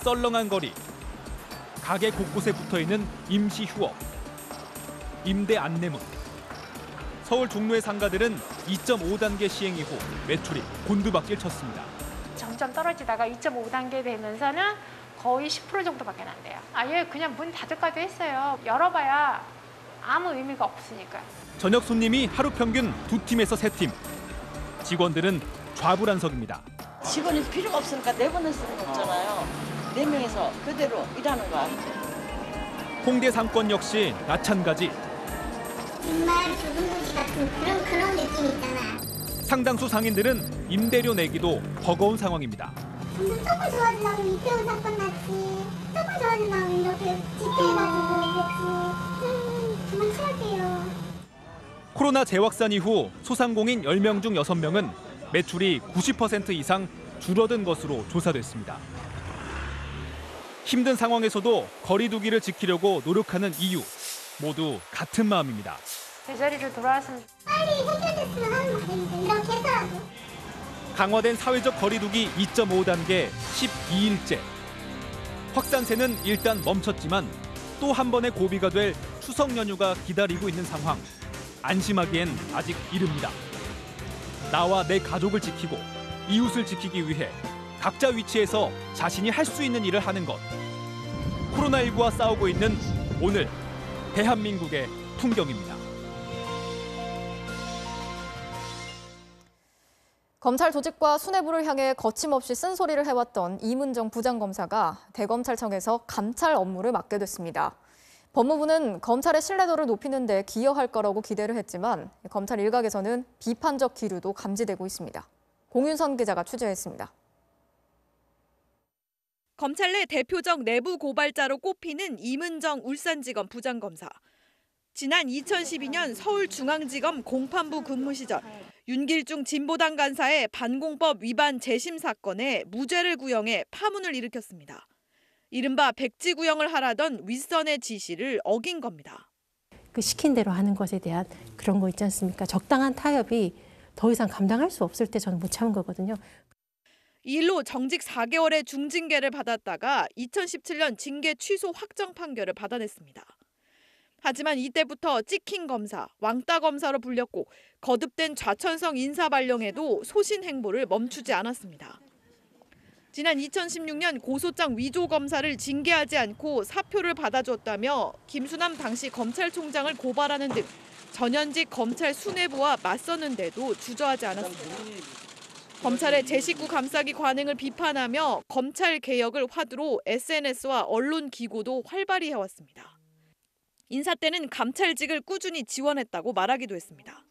썰렁한 거리, 가게 곳곳에 붙어있는 임시 휴업, 임대 안내문. 서울 종로의 상가들은 2.5단계 시행 이후 매출이 곤두박질 쳤습니다. 점점 떨어지다가 2.5단계 되면서는 거의 10% 정도밖에 안 돼요. 아예 그냥 문 닫을까도 했어요. 열어봐야 아무 의미가 없으니까. 저녁 손님이 하루 평균 2팀에서 3팀. 직원들은 좌불안석입니다. 직원이 필요가 없으니까 내보낼 수는 없잖아요. 4명이서 그대로 일하는 거 아니죠. 홍대 상권 역시 마찬가지. 정말 좁은 도시 같은 그런 느낌 있잖아. 상당수 상인들은 임대료 내기도 버거운 상황입니다. 조금 좋아지려고 이태원 사건 났지. 조금 좋아지려고 이렇게 집회해가지고 이랬지. 그만 참을게요. 코로나 재확산 이후 소상공인 10명 중 6명은 매출이 90% 이상 줄어든 것으로 조사됐습니다. 힘든 상황에서도 거리 두기를 지키려고 노력하는 이유 모두 같은 마음입니다. 제자리로 돌아왔으면 빨리 해결됐으면 하는 말인데 이렇게 해서라도. 강화된 사회적 거리 두기 2.5단계 12일째. 확산세는 일단 멈췄지만 또 한 번의 고비가 될 추석 연휴가 기다리고 있는 상황. 안심하기엔 아직 이릅니다. 나와 내 가족을 지키고 이웃을 지키기 위해 각자 위치에서 자신이 할 수 있는 일을 하는 것. 코로나19와 싸우고 있는 오늘 대한민국의 풍경입니다. 검찰 조직과 수뇌부를 향해 거침없이 쓴소리를 해왔던 이문정 부장검사가 대검찰청에서 감찰 업무를 맡게 됐습니다. 법무부는 검찰의 신뢰도를 높이는 데 기여할 거라고 기대를 했지만 검찰 일각에서는 비판적 기류도 감지되고 있습니다. 공윤선 기자가 취재했습니다. 검찰 내 대표적 내부 고발자로 꼽히는 이문정 울산지검 부장검사. 지난 2012년 서울중앙지검 공판부 근무 시절 윤길중 진보당 간사의 반공법 위반 재심 사건에 무죄를 구형해 파문을 일으켰습니다. 이른바 백지 구형을 하라던 윗선의 지시를 어긴 겁니다. 그 시킨 대로 하는 것에 대한 그런 거 있지 않습니까? 적당한 타협이 더 이상 감당할 수 없을 때 저는 못 참은 거거든요. 이 일로 정직 4개월의 중징계를 받았다가 2017년 징계 취소 확정 판결을 받아냈습니다. 하지만 이때부터 찍힌 검사, 왕따 검사로 불렸고 거듭된 좌천성 인사 발령에도 소신 행보를 멈추지 않았습니다. 지난 2016년 고소장 위조 검사를 징계하지 않고 사표를 받아줬다며 김수남 당시 검찰총장을 고발하는 등 전현직 검찰 수뇌부와 맞섰는데도 주저하지 않았습니다. 검찰의 제 식구 감싸기 관행을 비판하며 검찰 개혁을 화두로 SNS와 언론 기고도 활발히 해왔습니다. 인사 때는 감찰직을 꾸준히 지원했다고 말하기도 했습니다.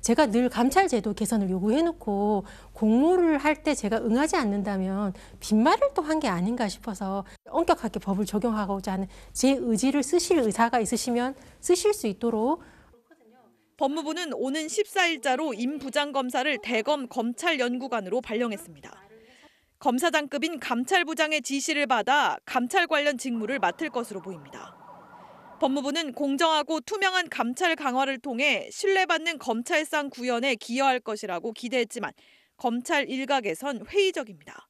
제가 늘 감찰 제도 개선을 요구해놓고 공모를 할 때 제가 응하지 않는다면 빈말을 또 한 게 아닌가 싶어서 엄격하게 법을 적용하고자 하는 제 의지를 쓰실 의사가 있으시면 쓰실 수 있도록. 법무부는 오는 14일자로 임 부장검사를 대검 검찰연구관으로 발령했습니다. 검사장급인 감찰부장의 지시를 받아 감찰 관련 직무를 맡을 것으로 보입니다. 법무부는 공정하고 투명한 감찰 강화를 통해 신뢰받는 검찰상 구현에 기여할 것이라고 기대했지만 검찰 일각에선 회의적입니다.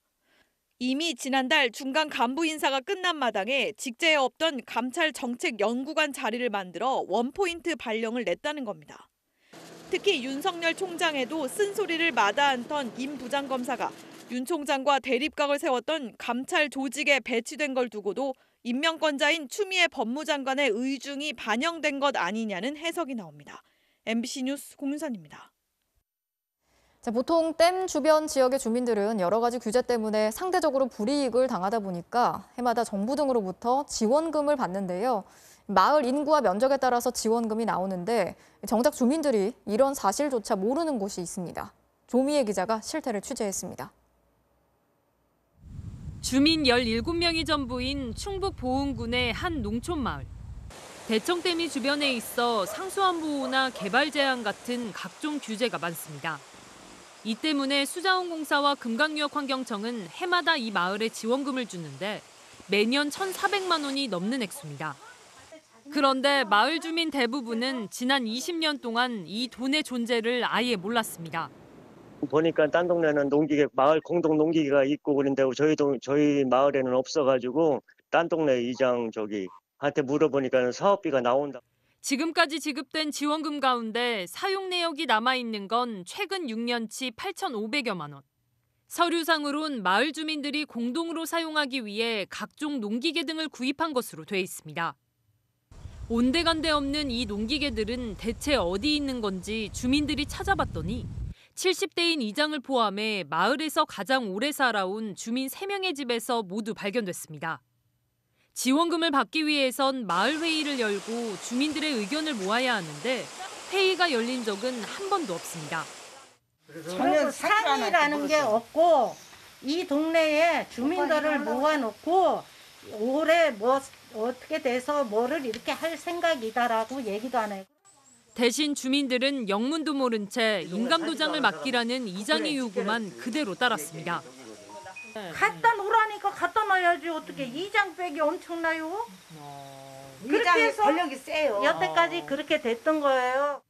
이미 지난달 중간 간부 인사가 끝난 마당에 직제에 없던 감찰정책연구관 자리를 만들어 원포인트 발령을 냈다는 겁니다. 특히 윤석열 총장에도 쓴소리를 마다않던 임 부장검사가 윤 총장과 대립각을 세웠던 감찰 조직에 배치된 걸 두고도 임명권자인 추미애 법무장관의 의중이 반영된 것 아니냐는 해석이 나옵니다. MBC 뉴스 공윤선입니다. 보통 댐 주변 지역의 주민들은 여러 가지 규제 때문에 상대적으로 불이익을 당하다 보니까 해마다 정부 등으로부터 지원금을 받는데요. 마을 인구와 면적에 따라서 지원금이 나오는데 정작 주민들이 이런 사실조차 모르는 곳이 있습니다. 조미애 기자가 실태를 취재했습니다. 주민 17명이 전부인 충북 보은군의 한 농촌 마을. 대청댐이 주변에 있어 상수원 보호나 개발 제한 같은 각종 규제가 많습니다. 이 때문에 수자원공사와 금강유역환경청은 해마다 이 마을에 지원금을 주는데 매년 1,400만 원이 넘는 액수입니다. 그런데 마을 주민 대부분은 지난 20년 동안 이 돈의 존재를 아예 몰랐습니다. 보니까 딴 동네는 마을 공동 농기계가 있고 그런데 저희 마을에는 없어가지고 딴 동네 이장 한테 물어보니까 사업비가 나온다. 지금까지 지급된 지원금 가운데 사용 내역이 남아있는 건 최근 6년치 8,500여만 원. 서류상으론 마을 주민들이 공동으로 사용하기 위해 각종 농기계 등을 구입한 것으로 돼 있습니다. 온데간데 없는 이 농기계들은 대체 어디 있는 건지 주민들이 찾아봤더니 70대인 이장을 포함해 마을에서 가장 오래 살아온 주민 3명의 집에서 모두 발견됐습니다. 지원금을 받기 위해선 마을 회의를 열고 주민들의 의견을 모아야 하는데 회의가 열린 적은 한 번도 없습니다. 전혀 상의라는 게 없고 이 동네에 주민들을 모아놓고 올해 뭐 어떻게 돼서 뭐를 이렇게 할 생각이다라고 얘기도 안 해요. 대신 주민들은 영문도 모른 채 인감도장을 맡기라는 이장의 요구만 그대로 따랐습니다. 갖다 놓으라니까 갖다 놔야지 어떻게 이장백이 엄청나요? 그렇게 해서 권력이 세요. 여태까지 그렇게 됐던 거예요.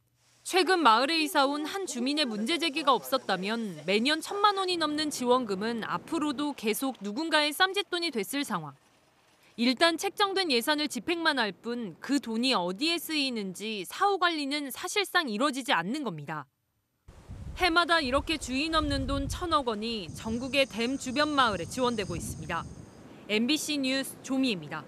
최근 마을에 이사 온 한 주민의 문제 제기가 없었다면 매년 1,000만 원이 넘는 지원금은 앞으로도 계속 누군가의 쌈짓돈이 됐을 상황. 일단 책정된 예산을 집행만 할 뿐 그 돈이 어디에 쓰이는지 사후 관리는 사실상 이뤄지지 않는 겁니다. 해마다 이렇게 주인 없는 돈 1,000억 원이 전국의 댐 주변 마을에 지원되고 있습니다. MBC 뉴스 조미입니다.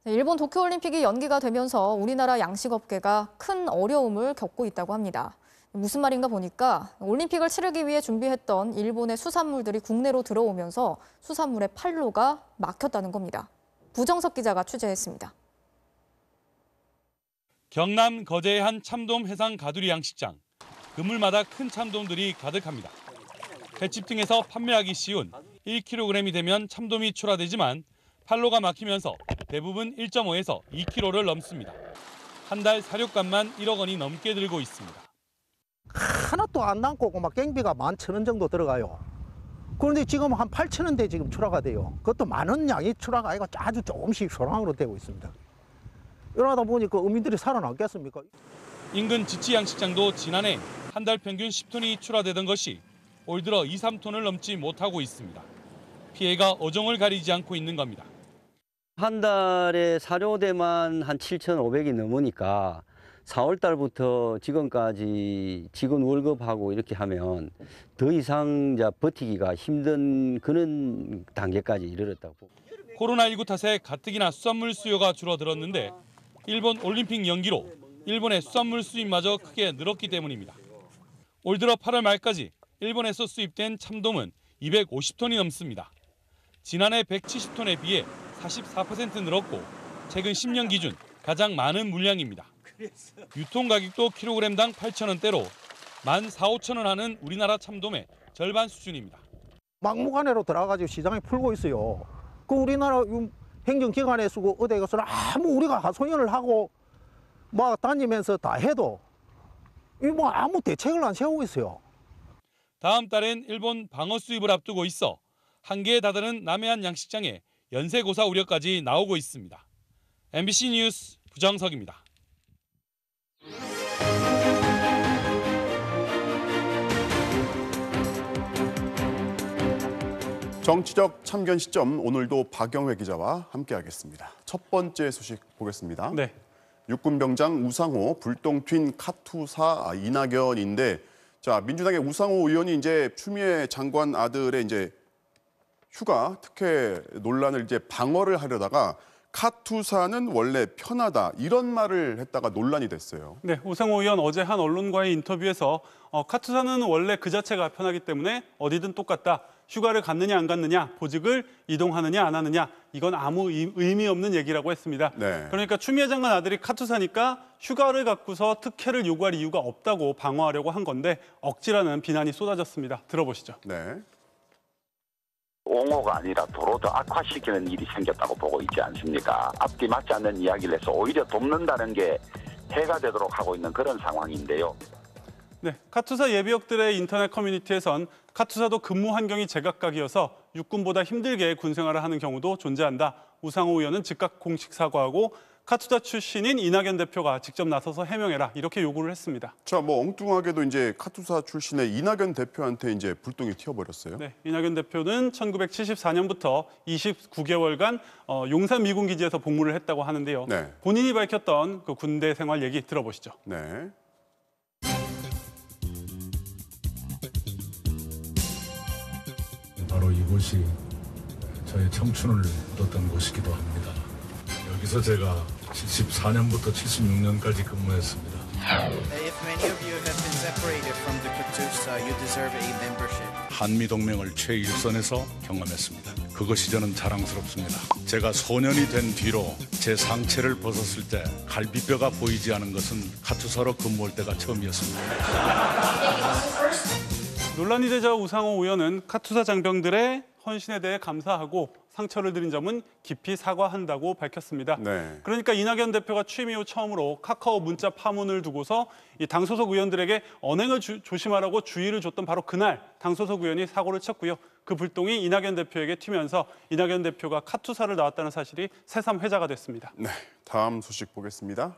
일본 도쿄올림픽이 연기가 되면서 우리나라 양식업계가 큰 어려움을 겪고 있다고 합니다. 무슨 말인가 보니까 올림픽을 치르기 위해 준비했던 일본의 수산물들이 국내로 들어오면서 수산물의 판로가 막혔다는 겁니다. 부정석 기자가 취재했습니다. 경남 거제의 한 참돔 해상 가두리 양식장. 그물마다 큰 참돔들이 가득합니다. 횟집 등에서 판매하기 쉬운 1kg이 되면 참돔이 출하되지만 판로가 막히면서 대부분 1.5에서 2kg를 넘습니다. 한 달 사료값만 1억 원이 넘게 들고 있습니다. 하나도 안 남고 막 갱비가 11,000원 정도 들어가요. 그런데 지금 한 8,000원대 지금 출하가 돼요. 그것도 많은 양이 출하가 아니고 아주 조금씩 소량으로 되고 있습니다. 이러다 보니까 어민들이 살아남겠습니까? 인근 지치 양식장도 지난해 한 달 평균 10톤이 출하되던 것이 올 들어 2, 3톤을 넘지 못하고 있습니다. 피해가 어종을 가리지 않고 있는 겁니다. 한 달에 사료대만 한 7,500이 넘으니까 4월 달부터 지금까지 직원 월급하고 이렇게 하면 더 이상 버티기가 힘든 그런 단계까지 이르렀다고. 코로나19 탓에 가뜩이나 수산물 수요가 줄어들었는데 일본 올림픽 연기로 일본의 수산물 수입마저 크게 늘었기 때문입니다. 올 들어 8월 말까지 일본에서 수입된 참돔은 250톤이 넘습니다. 지난해 170톤에 비해 44% 늘었고 최근 10년 기준 가장 많은 물량입니다. 유통 가격도 킬로그램당 8,000원대로 14,000~15,000원 하는 우리나라 참돔의 절반 수준입니다. 막무가내로 들어가지고 시장에 풀고 있어요. 그 우리나라 행정기관에 쓰고 어디 가서 아무 우리가 하소연을 하고 막 다니면서 다 해도 뭐 아무 대책을 안 세우고 있어요. 다음 달엔 일본 방어 수입을 앞두고 있어 한계에 다다른 남해안 양식장에 연쇄고사 우려까지 나오고 있습니다. MBC 뉴스 부정석입니다. 정치적 참견 시점 오늘도 박영회 기자와 함께하겠습니다. 첫 번째 소식 보겠습니다. 네. 육군병장 우상호 불똥 튄 카투사 이낙연인데, 자 민주당의 우상호 의원이 이제 추미애 장관 아들의 이제 휴가 특혜 논란을 이제 방어를 하려다가 카투사는 원래 편하다 이런 말을 했다가 논란이 됐어요. 네, 우상호 의원 어제 한 언론과의 인터뷰에서 카투사는 원래 그 자체가 편하기 때문에 어디든 똑같다. 휴가를 갔느냐 안 갔느냐, 보직을 이동하느냐 안 하느냐, 이건 아무 의미 없는 얘기라고 했습니다. 네. 그러니까 추미애 장관 아들이 카투사니까 휴가를 갖고서 특혜를 요구할 이유가 없다고 방어하려고 한 건데 억지라는 비난이 쏟아졌습니다. 들어보시죠. 네. 옹호가 아니라 도로 더 악화시키는 일이 생겼다고 보고 있지 않습니까? 앞뒤 맞지 않는 이야기를 해서 오히려 돕는다는 게 해가 되도록 하고 있는 그런 상황인데요. 네, 카투사 예비역들의 인터넷 커뮤니티에선 카투사도 근무 환경이 제각각이어서 육군보다 힘들게 군 생활을 하는 경우도 존재한다. 우상호 의원은 즉각 공식 사과하고 카투사 출신인 이낙연 대표가 직접 나서서 해명해라 이렇게 요구를 했습니다. 자, 뭐 엉뚱하게도 이제 카투사 출신의 이낙연 대표한테 이제 불똥이 튀어버렸어요. 네, 이낙연 대표는 1974년부터 29개월간 용산 미군 기지에서 복무를 했다고 하는데요. 네. 본인이 밝혔던 그 군대 생활 얘기 들어보시죠. 네. 바로 이곳이 저의 청춘을 묻었던 곳이기도 합니다. 여기서 제가 74년부터 76년까지 근무했습니다. 한미동맹을 최일선에서 경험했습니다. 그것이 저는 자랑스럽습니다. 제가 소년이 된 뒤로 제 상체를 벗었을 때 갈비뼈가 보이지 않은 것은 카투사로 근무할 때가 처음이었습니다. 논란이 되자 우상호 의원은 카투사 장병들의 헌신에 대해 감사하고 상처를 드린 점은 깊이 사과한다고 밝혔습니다. 네. 그러니까 이낙연 대표가 취임 이후 처음으로 카카오 문자 파문을 두고서 이 당 소속 의원들에게 언행을 조심하라고 주의를 줬던 바로 그날 당 소속 의원이 사고를 쳤고요. 그 불똥이 이낙연 대표에게 튀면서 이낙연 대표가 카투사를 나왔다는 사실이 새삼 회자가 됐습니다. 네, 다음 소식 보겠습니다.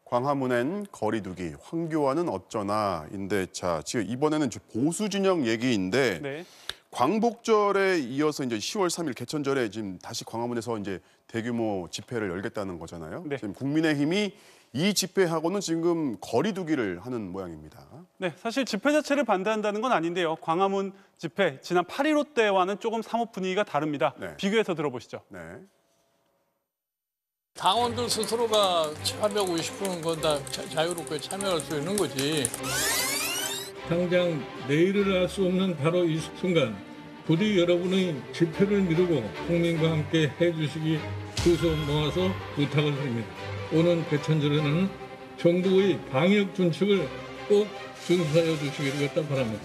광화문엔 거리두기, 황교안은 어쩌나인데 자, 지금 이번에는 보수 진영 얘기인데 네. 광복절에 이어서 이제 10월 3일 개천절에 지금 다시 광화문에서 이제 대규모 집회를 열겠다는 거잖아요. 네. 지금 국민의힘이 이 집회하고는 지금 거리두기를 하는 모양입니다. 네, 사실 집회 자체를 반대한다는 건 아닌데요. 광화문 집회 지난 8.15 때와는 조금 사뭇 분위기가 다릅니다. 네. 비교해서 들어보시죠. 네. 당원들 스스로가 참여하고 싶은 건 다 자유롭게 참여할 수 있는 거지. 당장 내일을 알 수 없는 바로 이 순간 부디 여러분의 집회를 미루고 국민과 함께 해주시기 두 손 모아서 부탁을 드립니다. 오는 개천절에는 정부의 방역 준칙을 꼭 준수하여 주시기를 바랍니다.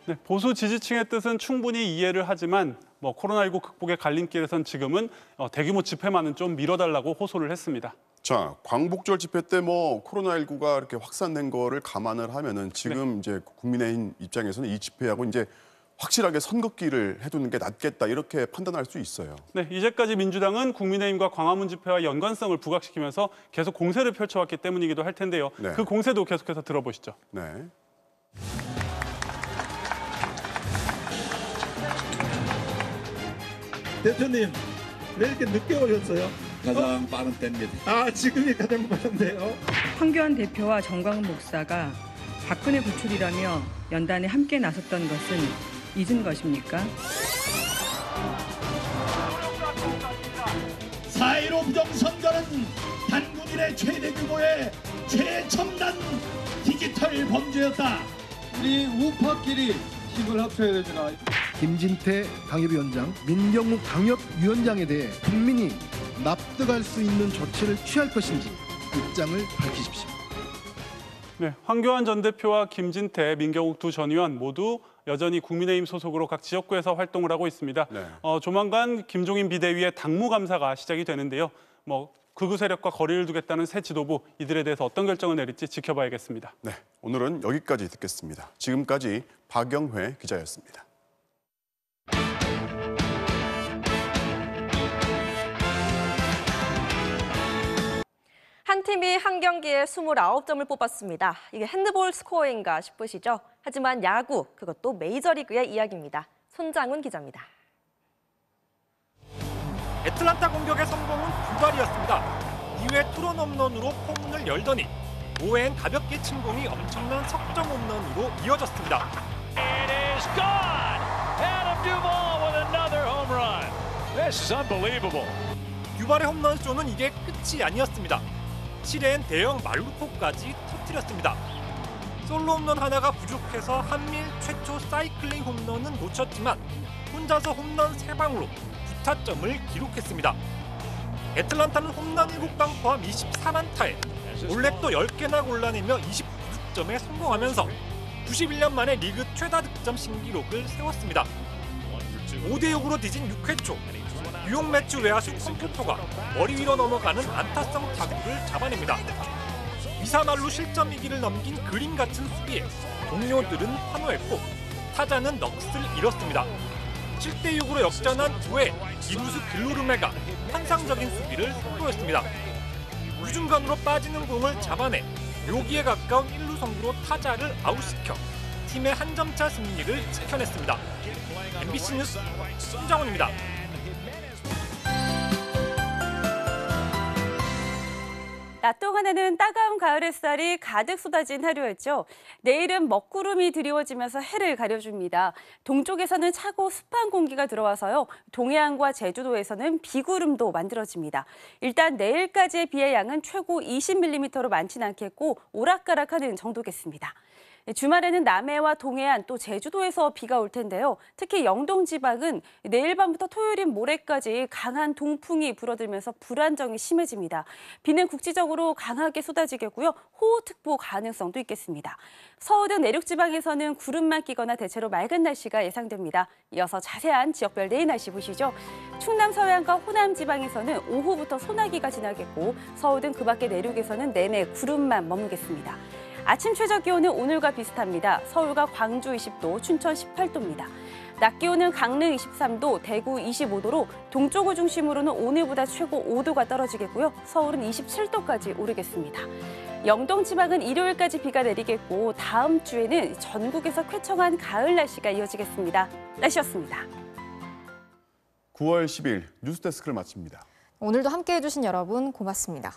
네, 보수 지지층의 뜻은 충분히 이해를 하지만 코로나19 극복의 갈림길에선 지금은 대규모 집회만은 좀 미뤄달라고 호소를 했습니다. 자, 광복절 집회 때 코로나19가 이렇게 확산된 거를 감안을 하면은 지금 이제 국민의힘 입장에서는 이 집회하고 이제 확실하게 선긋기를 해두는 게 낫겠다 이렇게 판단할 수 있어요. 네, 이제까지 민주당은 국민의힘과 광화문 집회와 연관성을 부각시키면서 계속 공세를 펼쳐왔기 때문이기도 할 텐데요. 네. 그 공세도 계속해서 들어보시죠. 네. 대표님, 왜 이렇게 늦게 오셨어요? 가장 빠른 때입니다. 아, 지금이 가장 빠른데요? 황교안 대표와 정광훈 목사가 박근혜 구출이라며 연단에 함께 나섰던 것은 잊은 것입니까? 4.15 부정선거는 단군 이래 최대 규모의 최첨단 디지털 범죄였다. 우리 우파끼리 힘을 합쳐야 되잖아. 김진태 당협위원장, 민경욱 당협위원장에 대해 국민이 납득할 수 있는 조치를 취할 것인지 입장을 밝히십시오. 네, 황교안 전 대표와 김진태, 민경욱 두 전 의원 모두 여전히 국민의힘 소속으로 각 지역구에서 활동을 하고 있습니다. 네. 조만간 김종인 비대위의 당무감사가 시작이 되는데요. 극우 세력과 거리를 두겠다는 새 지도부, 이들에 대해서 어떤 결정을 내릴지 지켜봐야겠습니다. 네, 오늘은 여기까지 듣겠습니다. 지금까지 박영회 기자였습니다. 한 팀이 한 경기에 29점을 뽑았습니다. 이게 핸드볼 스코어인가 싶으시죠? 하지만 야구, 그것도 메이저리그의 이야기입니다. 손장훈 기자입니다. 애틀란타 공격의 성공은 두 발이었습니다. 2회 투런 홈런으로 포문을 열더니 5회엔 가볍게 친 공이 엄청난 석점 홈런으로 이어졌습니다. It is gone! Adam Duvall with another home run. This is unbelievable. 듀발의 홈런 쇼는 이게 끝이 아니었습니다. 7회엔 대형 말루포까지 터뜨렸습니다. 솔로 홈런 하나가 부족해서 한밀 최초 사이클링 홈런은 놓쳤지만 혼자서 홈런 3방으로 9타점을 기록했습니다. 애틀란타는 홈런 7방 포함 24만타에 올렉도 10개나 골라내며 29득점에 성공하면서 91년 만에 리그 최다 득점 신기록을 세웠습니다. 5대6으로 뒤진 6회 초 뉴욕 매츠 외야수 컴퓨터가 머리 위로 넘어가는 안타성 타구를 잡아냅니다. 미사말로 실점 위기를 넘긴 그림 같은 수비에 동료들은 환호했고 타자는 넋을 잃었습니다. 7대6으로 역전한 후에 이루수 길로르메가 환상적인 수비를 선보였습니다. 우중간으로 빠지는 공을 잡아내 묘기에 가까운 1루 성구로 타자를 아웃시켜 팀의 한 점차 승리를 지켜냈습니다. MBC 뉴스 손정훈입니다. 낮 동안에는 따가운 가을 햇살이 가득 쏟아진 하루였죠. 내일은 먹구름이 드리워지면서 해를 가려줍니다. 동쪽에서는 차고 습한 공기가 들어와서요. 동해안과 제주도에서는 비구름도 만들어집니다. 일단 내일까지의 비의 양은 최고 20mm로 많지는 않겠고 오락가락하는 정도겠습니다. 주말에는 남해와 동해안 또 제주도에서 비가 올 텐데요. 특히 영동 지방은 내일 밤부터 토요일인 모레까지 강한 동풍이 불어들면서 불안정이 심해집니다. 비는 국지적으로 강하게 쏟아지겠고요. 호우특보 가능성도 있겠습니다. 서울 등 내륙 지방에서는 구름만 끼거나 대체로 맑은 날씨가 예상됩니다. 이어서 자세한 지역별 내일 날씨 보시죠. 충남 서해안과 호남 지방에서는 오후부터 소나기가 지나겠고 서울 등 그 밖의 내륙에서는 내내 구름만 머무겠습니다. 아침 최저 기온은 오늘과 비슷합니다. 서울과 광주 20도, 춘천 18도입니다. 낮 기온은 강릉 23도, 대구 25도로 동쪽을 중심으로는 오늘보다 최고 5도가 떨어지겠고요. 서울은 27도까지 오르겠습니다. 영동 지방은 일요일까지 비가 내리겠고 다음 주에는 전국에서 쾌청한 가을 날씨가 이어지겠습니다. 날씨였습니다. 9월 10일 뉴스데스크를 마칩니다. 오늘도 함께해 주신 여러분 고맙습니다.